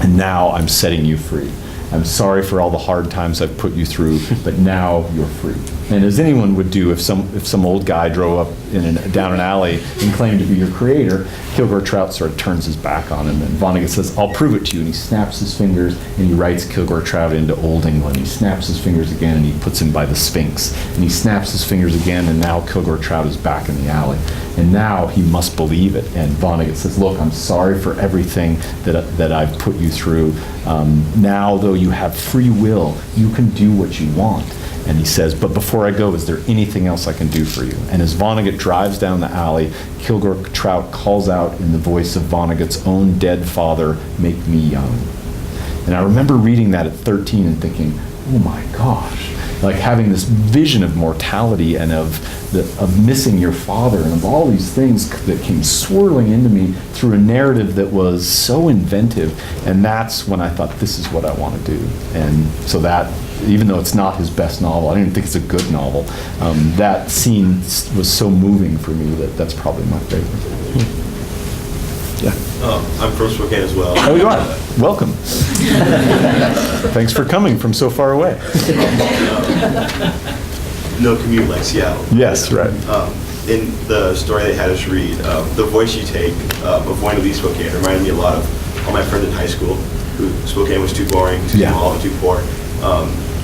and now I'm setting you free." I'm sorry for all the hard times I've put you through, but now you're free. And as anyone would do if some old guy drove up down an alley and claimed to be your creator, Kilgore Trout sort of turns his back on him, and Vonnegut says, I'll prove it to you, and he snaps his fingers, and he writes Kilgore Trout into Old England. He snaps his fingers again, and he puts him by the Sphinx, and he snaps his fingers again, and now Kilgore Trout is back in the alley. And now he must believe it. And Vonnegut says, look, I'm sorry for everything that I've put you through. Now, though you have free will, you can do what you want. And he says, but before I go, is there anything else I can do for you? And as Vonnegut drives down the alley, Kilgore Trout calls out in the voice of Vonnegut's own dead father, make me young. And I remember reading that at 13 and thinking, oh my gosh, like having this vision of mortality and of missing your father and of all these things that came swirling into me through a narrative that was so inventive. And that's when I thought, this is what I want to do. And so that, even though it's not his best novel, I don't even think it's a good novel, that scene was so moving for me that's probably my favorite. Yeah. I'm from Spokane as well. Oh, you are? Welcome. Thanks for coming from so far away. No commute like Seattle. Yes, right. In the story they had us read, the voice you take of wanting to leave Spokane reminded me a lot of all my friends in high school who Spokane was too boring, too small, and too poor.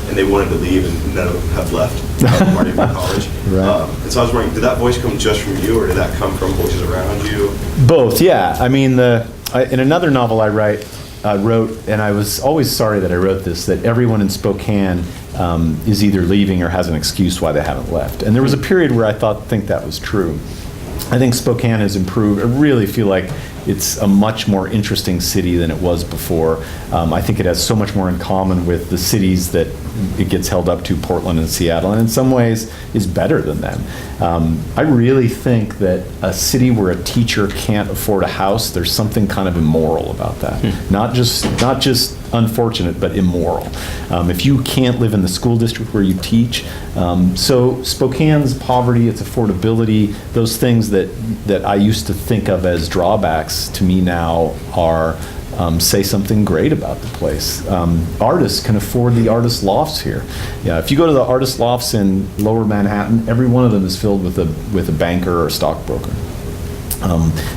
And they wanted to leave, and none of them have left. Already in college. Right. And so I was wondering, did that voice come just from you, or did that come from voices around you? Both, yeah. I mean, in another novel I wrote, and I was always sorry that I wrote this, that everyone in Spokane is either leaving or has an excuse why they haven't left. And there was a period where I think that was true. I think Spokane has improved. I really feel like it's a much more interesting city than it was before. I think it has so much more in common with the cities that it gets held up to, Portland and Seattle, and in some ways is better than them. I really think that a city where a teacher can't afford a house, there's something kind of immoral about that. Not just unfortunate, but immoral. If you can't live in the school district where you teach, so Spokane's poverty, its affordability, those things that I used to think of as drawbacks, to me now are say something great about the place. Artists can afford the artist lofts here. Yeah, if you go to the artist lofts in Lower Manhattan, every one of them is filled with a banker or a stockbroker.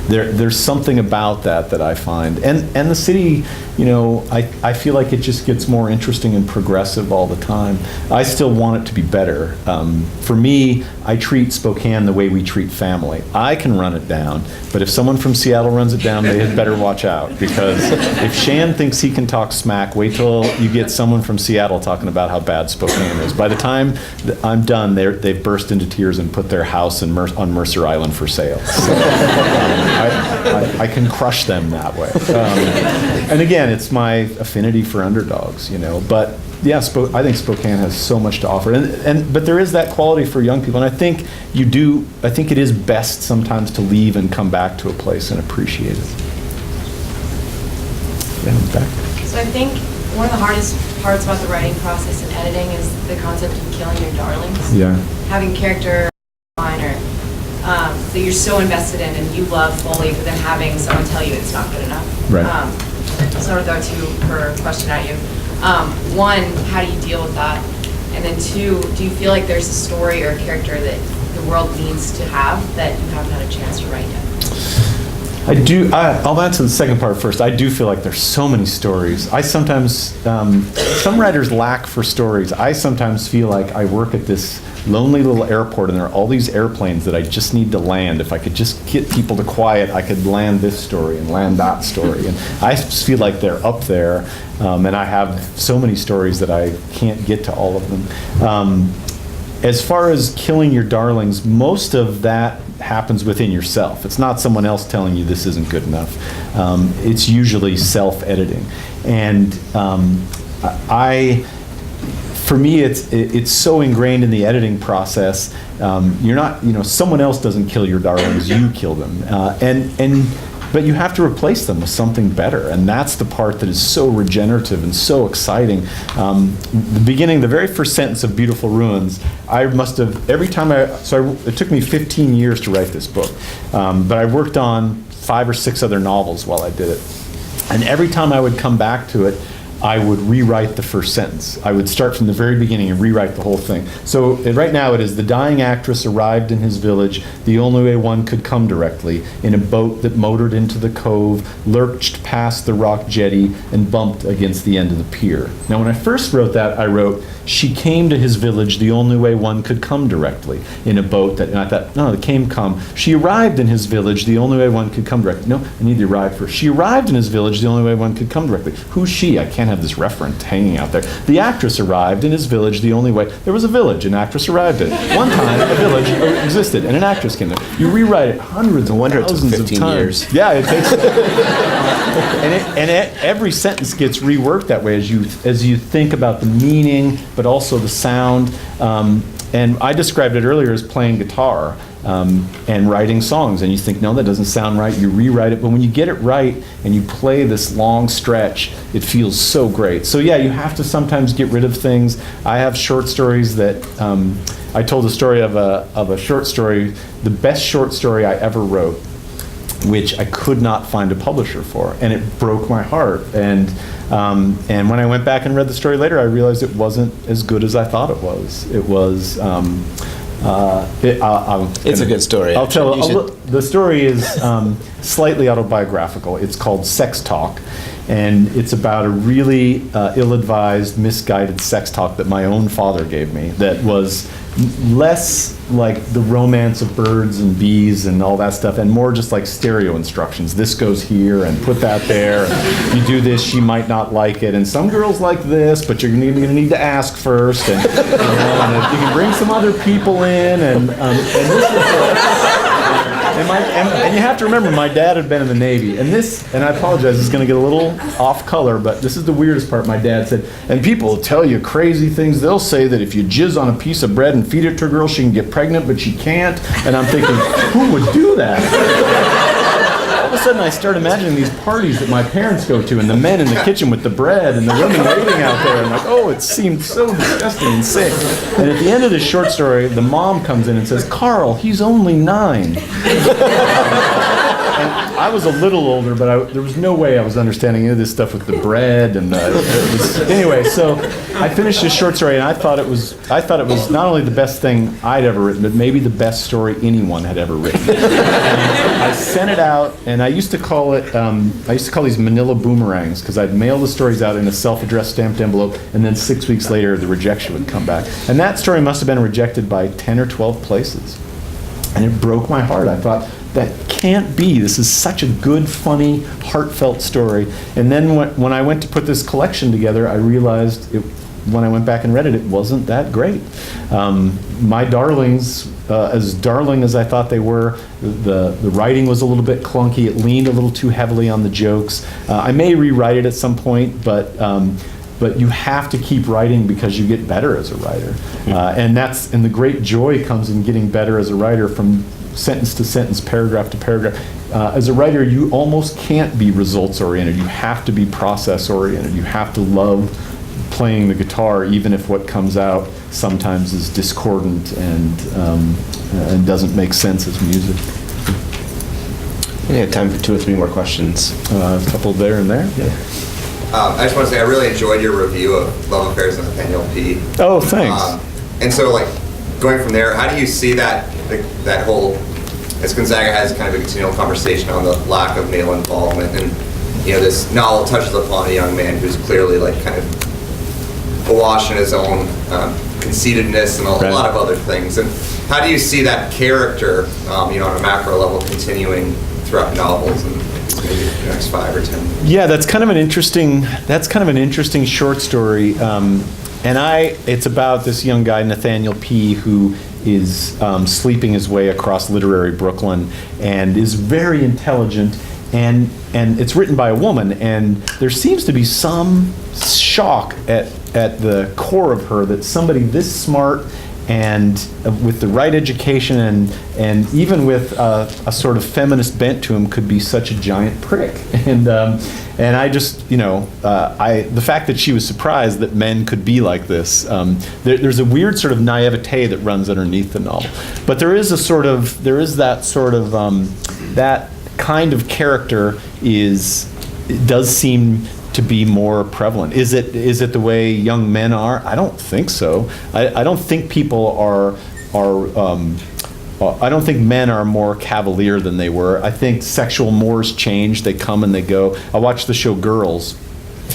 There's something about that I find, and the city, I feel like it just gets more interesting and progressive all the time. I still want it to be better. For me, I treat Spokane the way we treat family. I can run it down, but if someone from Seattle runs it down, they had better watch out, because if Shan thinks he can talk smack, wait till you get someone from Seattle talking about how bad Spokane is. By the time I'm done, they've burst into tears and put their house on Mercer Island for sale. So, I can crush them that way. And again, it's my affinity for underdogs, but yeah, I think Spokane has so much to offer, but there is that quality for young people, and I think it is best sometimes to leave and come back to a place and appreciate it. Yeah, back. So I think one of the hardest parts about the writing process and editing is the concept of killing your darlings. Yeah. Having character liner that you're so invested in and you love fully, but then having someone tell you it's not good enough. Right. So I'll go to her question at you. One, how do you deal with that? And then two, do you feel like there's a story or a character that the world needs to have that you haven't had a chance to write yet? I do. I'll answer the second part first. I do feel like there's so many stories. I sometimes, some writers lack for stories. I sometimes feel like I work at this lonely little airport and there are all these airplanes that I just need to land. If I could just get people to quiet, I could land this story and land that story. And I just feel like they're up there, and I have so many stories that I can't get to all of them. As far as killing your darlings, most of that happens within yourself. It's not someone else telling you this isn't good enough. It's usually self-editing. And for me, it's so ingrained in the editing process. You're not, someone else doesn't kill your darlings, you kill them. But you have to replace them with something better, and that's the part that is so regenerative and so exciting. The very first sentence of Beautiful Ruins, I must have, it took me 15 years to write this book, but I worked on 5 or 6 other novels while I did it. And every time I would come back to it, I would rewrite the first sentence. I would start from the very beginning and rewrite the whole thing. So right now it is, the dying actress arrived in his village the only way one could come directly, in a boat that motored into the cove, lurched past the rock jetty, and bumped against the end of the pier. Now when I first wrote that, I wrote, she came to his village the only way one could come directly, in a boat that, and I thought, no, the came come. She arrived in his village the only way one could come directly. No, I need the arrived first. She arrived in his village the only way one could come directly. Who's she? I can't have this referent hanging out there. The actress arrived in his village the only way. There was a village, an actress arrived in it. One time, a village existed, and an actress came there. You rewrite it hundreds and thousands of 15 times. years. Yeah, it takes. Every sentence gets reworked that way as you think about the meaning, but also the sound. And I described it earlier as playing guitar and writing songs. And you think, no, that doesn't sound right. You rewrite it. But when you get it right and you play this long stretch, it feels so great. So yeah, you have to sometimes get rid of things. I have short stories that I told a story of a short story, the best short story I ever wrote, which I could not find a publisher for, and it broke my heart. And when I went back and read the story later, I realized it wasn't as good as I thought it was. It was. It's a good story. I'll tell. You The story is slightly autobiographical. It's called Sex Talk, and it's about a really ill-advised, misguided sex talk that my own father gave me. That was less like the romance of birds and bees and all that stuff, and more just like stereo instructions. This goes here, and put that there. And you do this, she might not like it. And some girls like this, but you're going to need to ask first. And, and you can bring some other people in. And this is and you have to remember, my dad had been in the Navy. And I apologize, it's going to get a little off color, but this is the weirdest part. My dad said, and people will tell you crazy things. They'll say that if you jizz on a piece of bread and feed it to a girl, she can get pregnant, but she can't. And I'm thinking, who would do that? All of a sudden, I start imagining these parties that my parents go to, and the men in the kitchen with the bread, and the women waiting out there. I'm like, oh, it seemed so disgusting and sick. And at the end of this short story, the mom comes in and says, Carl, he's only 9. And I was a little older, but there was no way I was understanding any of this stuff with the bread and anyway. So I finished this short story, and I thought it was not only the best thing I'd ever written, but maybe the best story anyone had ever written. And I sent it out, and I used to call these Manila boomerangs, because I'd mail the stories out in a self-addressed stamped envelope, and then 6 weeks later the rejection would come back. And that story must have been rejected by 10 or 12 places. And it broke my heart. I thought, that can't be. This is such a good, funny, heartfelt story. And then when I went to put this collection together, I realized, when I went back and read it, it wasn't that great. My darlings, as darling as I thought they were, the writing was a little bit clunky. It leaned a little too heavily on the jokes. I may rewrite it at some point, but you have to keep writing because you get better as a writer. And the great joy comes in getting better as a writer from sentence to sentence, paragraph to paragraph. As a writer, you almost can't be results-oriented. You have to be process-oriented. You have to love playing the guitar, even if what comes out sometimes is discordant and doesn't make sense as music. We have time for 2 or 3 more questions. A couple there and there. Yeah. I just want to say I really enjoyed your review of Love Affairs with Nathaniel P. Oh, thanks. And so, going from there, how do you see that whole, as Gonzaga has kind of a continual conversation on the lack of male involvement, and this novel touches upon a young man who's clearly kind of awash in his own conceitedness and a lot of other things. And how do you see that character, on a macro level, continuing throughout novels and maybe the next 5 or 10? Yeah, that's kind of an interesting short story. It's about this young guy, Nathaniel P., who is sleeping his way across literary Brooklyn and is very intelligent, and it's written by a woman, and there seems to be some shock at the core of her that somebody this smart and with the right education and even with a sort of feminist bent to him could be such a giant prick. And I just, the fact that she was surprised that men could be like this, there's a weird sort of naivete that runs underneath the novel. But there is that kind of character does seem to be more prevalent. Is it the way young men are? I don't think so. I don't think people are I don't think men are more cavalier than they were. I think sexual mores change. They come and they go. I watch the show Girls,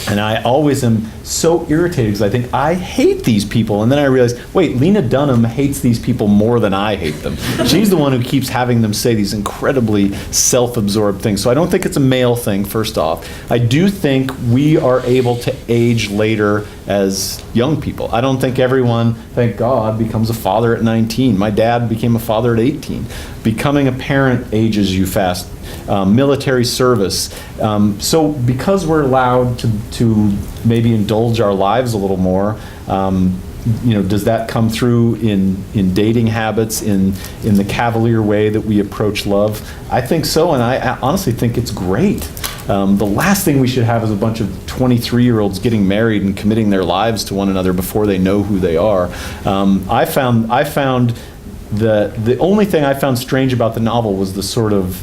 and I always am so irritated because I think, I hate these people. And then I realize, wait, Lena Dunham hates these people more than I hate them. She's the one who keeps having them say these incredibly self-absorbed things. So I don't think it's a male thing, first off. I do think we are able to age later as young people. I don't think everyone, thank God, becomes a father at 19. My dad became a father at 18. Becoming a parent ages you fast. Military service. So because we're allowed to maybe indulge our lives a little more, does that come through in dating habits, in the cavalier way that we approach love? I think so, and I honestly think it's great. The last thing we should have is a bunch of 23-year-olds getting married and committing their lives to one another before they know who they are. I found the only thing I found strange about the novel was the sort of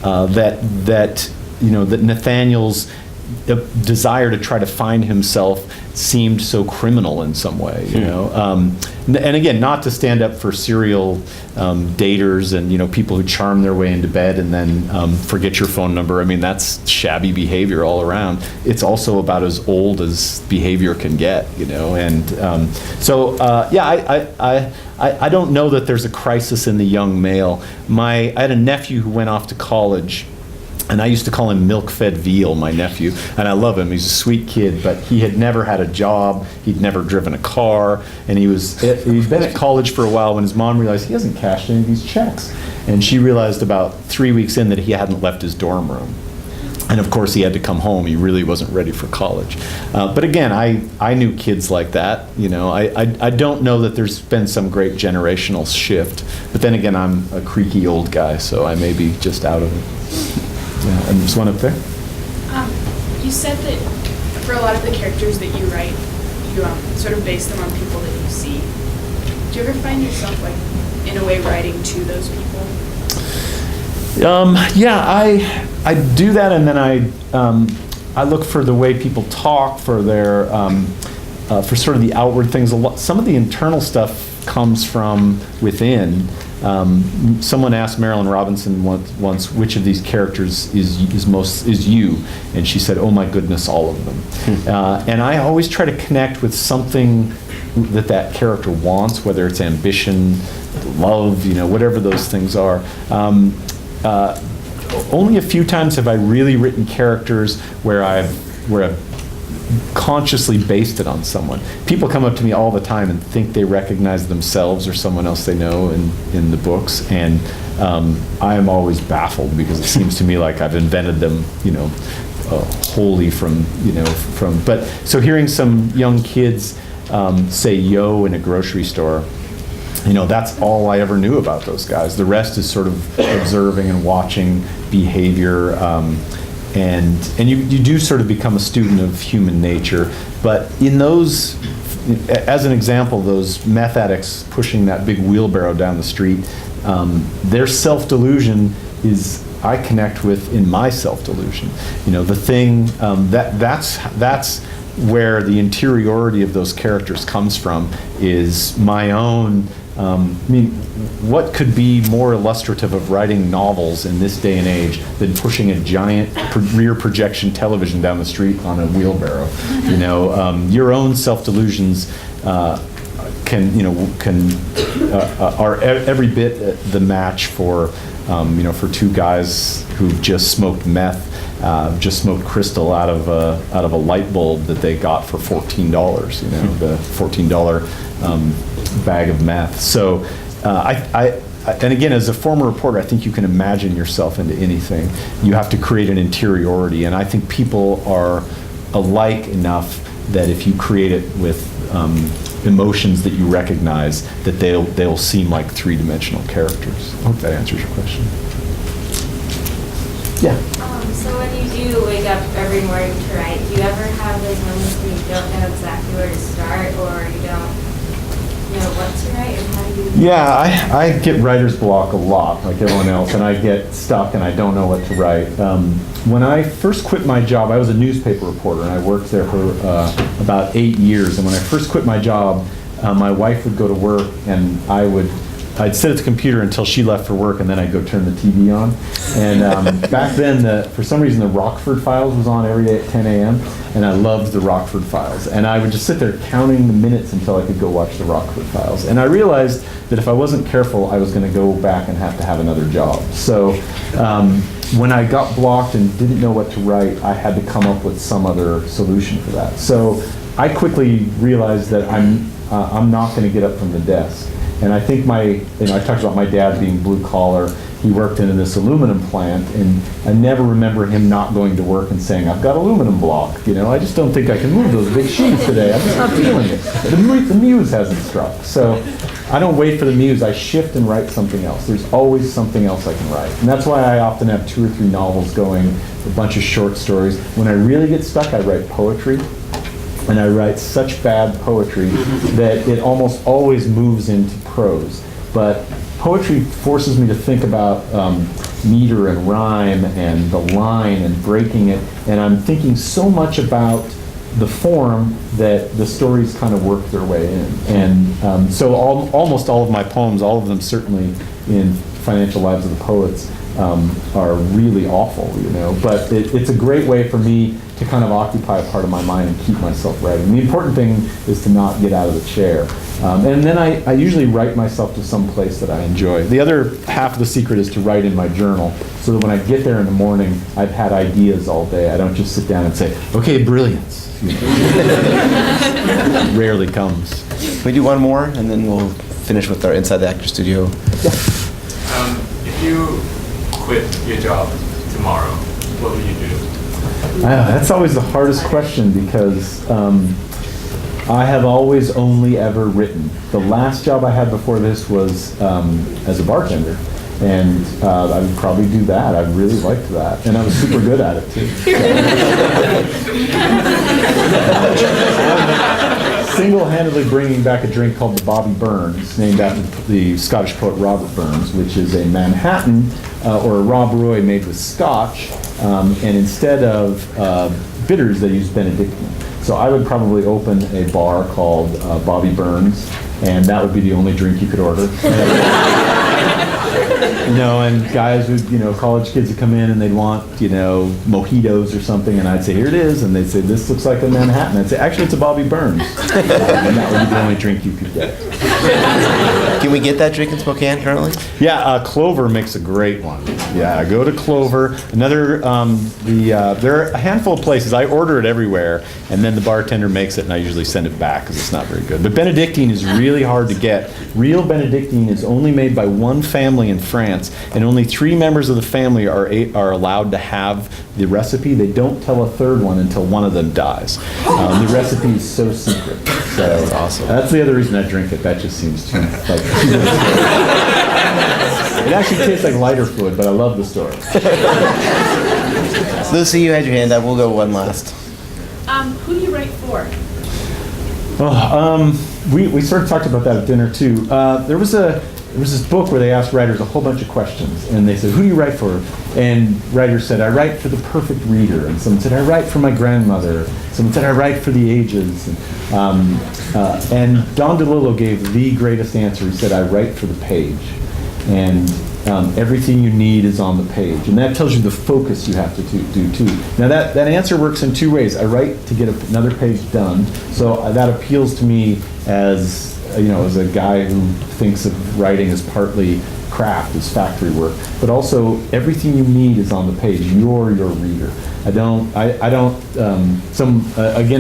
that Nathaniel's desire to try to find himself seemed so criminal in some way, and again, not to stand up for serial daters and people who charm their way into bed and then forget your phone number. I mean, that's shabby behavior all around. It's also about as old as behavior can get, and I don't know that there's a crisis in the young male. I had a nephew who went off to college, and I used to call him milk-fed veal, my nephew, and I love him. He's a sweet kid, but he had never had a job. He'd never driven a car, and he'd been at college for a while when his mom realized he hasn't cashed any of these checks. And she realized about 3 weeks in that he hadn't left his dorm room. And of course, he had to come home. He really wasn't ready for college. But again, I knew kids like that. I don't know that there's been some great generational shift. But then again, I'm a creaky old guy, so I may be just out of it. Yeah, and there's one up there. You said that for a lot of the characters that you write, you sort of base them on people that you see. Do you ever find yourself, in a way, writing to those people? Yeah, I do that, and then I look for the way people talk, for their for sort of the outward things. Some of the internal stuff comes from within. Someone asked Marilyn Robinson once which of these characters is you, and she said, "Oh my goodness, all of them." And I always try to connect with something that character wants, whether it's ambition, love, whatever those things are. Only a few times have I really written characters where I've consciously based it on someone. People come up to me all the time and think they recognize themselves or someone else they know in the books, and I am always baffled because it seems to me like I've invented them, wholly from. But so hearing some young kids say "yo" in a grocery store, that's all I ever knew about those guys. The rest is sort of observing and watching behavior. And you do sort of become a student of human nature. But in those, as an example, those meth addicts pushing that big wheelbarrow down the street, their self-delusion is, I connect with in my self-delusion. The thing, that's where the interiority of those characters comes from, is my own. What could be more illustrative of writing novels in this day and age than pushing a giant rear projection television down the street on a wheelbarrow? Your own self-delusions are every bit the match for two guys who've just smoked meth, just smoked crystal out of a light bulb that they got for $14. The $14 bag of meth. So and again, as a former reporter, I think you can imagine yourself into anything. You have to create an interiority, and I think people are alike enough that if you create it with emotions that you recognize, that they'll seem like three-dimensional characters. I hope that answers your question. Yeah. So when you do wake up every morning to write, do you ever have those moments where you don't know exactly where to start, or you don't know what to write, and how do you? Yeah, I get writer's block a lot, like everyone else, and I get stuck and I don't know what to write. When I first quit my job, I was a newspaper reporter, and I worked there for about 8 years. And when I first quit my job, my wife would go to work, and I'd sit at the computer until she left for work, and then I'd go turn the TV on. And back then, for some reason, the Rockford Files was on every day at 10 a.m., and I loved the Rockford Files. And I would just sit there counting the minutes until I could go watch the Rockford Files. And I realized that if I wasn't careful, I was going to go back and have to have another job. So when I got blocked and didn't know what to write, I had to come up with some other solution for that. So I quickly realized that I'm not going to get up from the desk. And I think I talked about my dad being blue collar. He worked in this aluminum plant, and I never remember him not going to work and saying, "I've got aluminum block. I just don't think I can move those big sheets today. I'm just not feeling it." The muse hasn't struck. So I don't wait for the muse. I shift and write something else. There's always something else I can write. And that's why I often have 2 or 3 novels going, a bunch of short stories. When I really get stuck, I write poetry. And I write such bad poetry that it almost always moves into prose. But poetry forces me to think about meter and rhyme and the line and breaking it. And I'm thinking so much about the form that the stories kind of work their way in. And so almost all of my poems, all of them certainly in Financial Lives of the Poets, are really awful, But it's a great way for me to kind of occupy a part of my mind and keep myself writing. The important thing is to not get out of the chair. And then I usually write myself to some place that I enjoy. The other half of the secret is to write in my journal, so that when I get there in the morning, I've had ideas all day. I don't just sit down and say, "Okay, brilliance." It rarely comes. Can we do one more, and then we'll finish with our Inside the Actor Studio? Yeah. If you quit your job tomorrow, what would you do? That's always the hardest question, because I have always only ever written. The last job I had before this was as a bartender, and I would probably do that. I really liked that, and I was super good at it too. Single-handedly bringing back a drink called the Bobby Burns, named after the Scottish poet Robert Burns, which is a Manhattan or a Rob Roy made with Scotch, and instead of bitters, they use Benedictine. So I would probably open a bar called Bobby Burns, and that would be the only drink you could order. And guys would, college kids would come in and they'd want, mojitos or something, and I'd say, "Here it is," and they'd say, "This looks like a Manhattan." I'd say, "Actually, it's a Bobby Burns." And that would be the only drink you could get. Can we get that drink in Spokane currently? Yeah, Clover makes a great one. Yeah, go to Clover. Another, there are a handful of places. I order it everywhere, and then the bartender makes it, and I usually send it back because it's not very good. But Benedictine is really hard to get. Real Benedictine is only made by one family in France, and only 3 members of the family are allowed to have the recipe. They don't tell a third one until one of them dies. The recipe is so secret. So that's awesome. That's the other reason I drink it. That just seems too like. It actually tastes like lighter fluid, but I love the story. Lucy, you had your hand up. We'll go one last. Who do you write for? We sort of talked about that at dinner too. There was this book where they asked writers a whole bunch of questions, and they said, "Who do you write for?" And writers said, "I write for the perfect reader." And someone said, "I write for my grandmother." Someone said, "I write for the ages." And Don DeLillo gave the greatest answer. He said, "I write for the page." And everything you need is on the page. And that tells you the focus you have to do too. Now that answer works in 2 ways. I write to get another page done, so that appeals to me as a guy who thinks of writing as partly craft, as factory work, but also everything you need is on the page. You're your reader. Again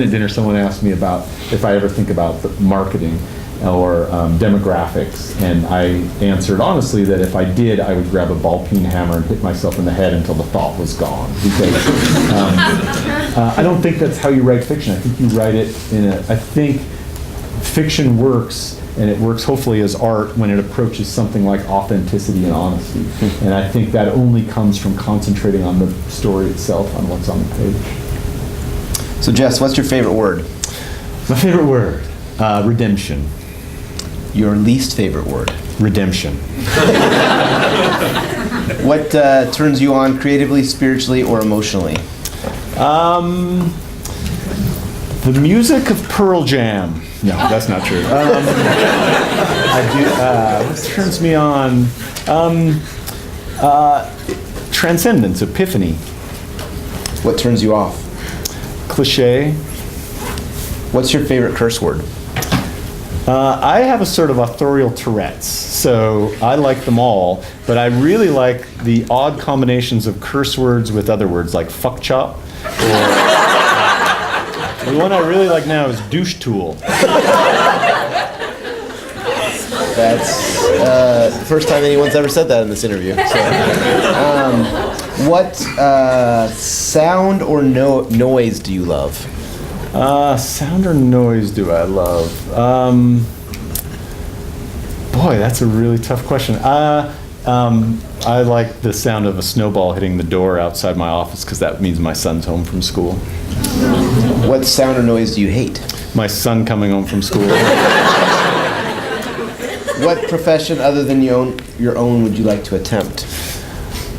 at dinner someone asked me about if I ever think about the marketing or demographics, and I answered honestly that if I did, I would grab a ball-peen hammer and hit myself in the head until the thought was gone. Because I don't think that's how you write fiction. I think you write it I think fiction works, and it works hopefully as art when it approaches something like authenticity and honesty. And I think that only comes from concentrating on the story itself, on what's on the page. So Jess, what's your favorite word? My favorite word? Redemption. Your least favorite word? Redemption. What turns you on creatively, spiritually, or emotionally? The music of Pearl Jam. No, that's not true. I do. What turns me on? Transcendence, epiphany. What turns you off? Cliche. What's your favorite curse word? I have a sort of authorial Tourette's, so I like them all, but I really like the odd combinations of curse words with other words, like fuck chop, or the one I really like now is douche tool. That's the first time anyone's ever said that in this interview. So, what sound or noise do you love? Sound or noise do I love? Boy, that's a really tough question. I like the sound of a snowball hitting the door outside my office because that means my son's home from school. What sound or noise do you hate? My son coming home from school. What profession other than your own would you like to attempt?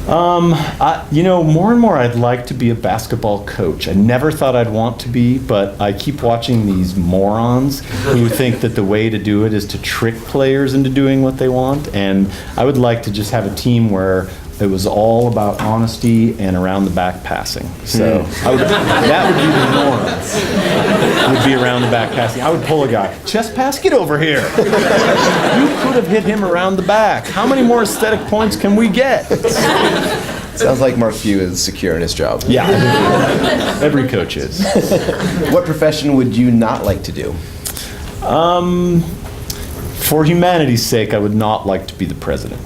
More and more I'd like to be a basketball coach. I never thought I'd want to be, but I keep watching these morons who think that the way to do it is to trick players into doing what they want. And I would like to just have a team where it was all about honesty and around the back passing. So that would be the morons. Would be around the back passing. I would pull a guy, chest pass, get over here. You could have hit him around the back. How many more aesthetic points can we get? Sounds like Mark Few is secure in his job. Yeah, every coach is. What profession would you not like to do? For humanity's sake, I would not like to be the president.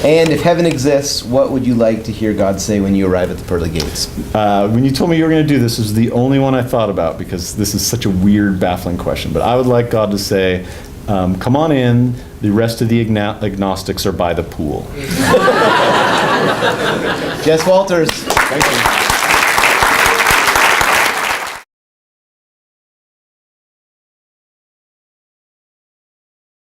And if heaven exists, what would you like to hear God say when you arrive at the pearly gates? When you told me you were going to do this, was the only one I thought about because this is such a weird, baffling question. But I would like God to say, come on in, the rest of the agnostics are by the pool. Jess Walters. Thank you.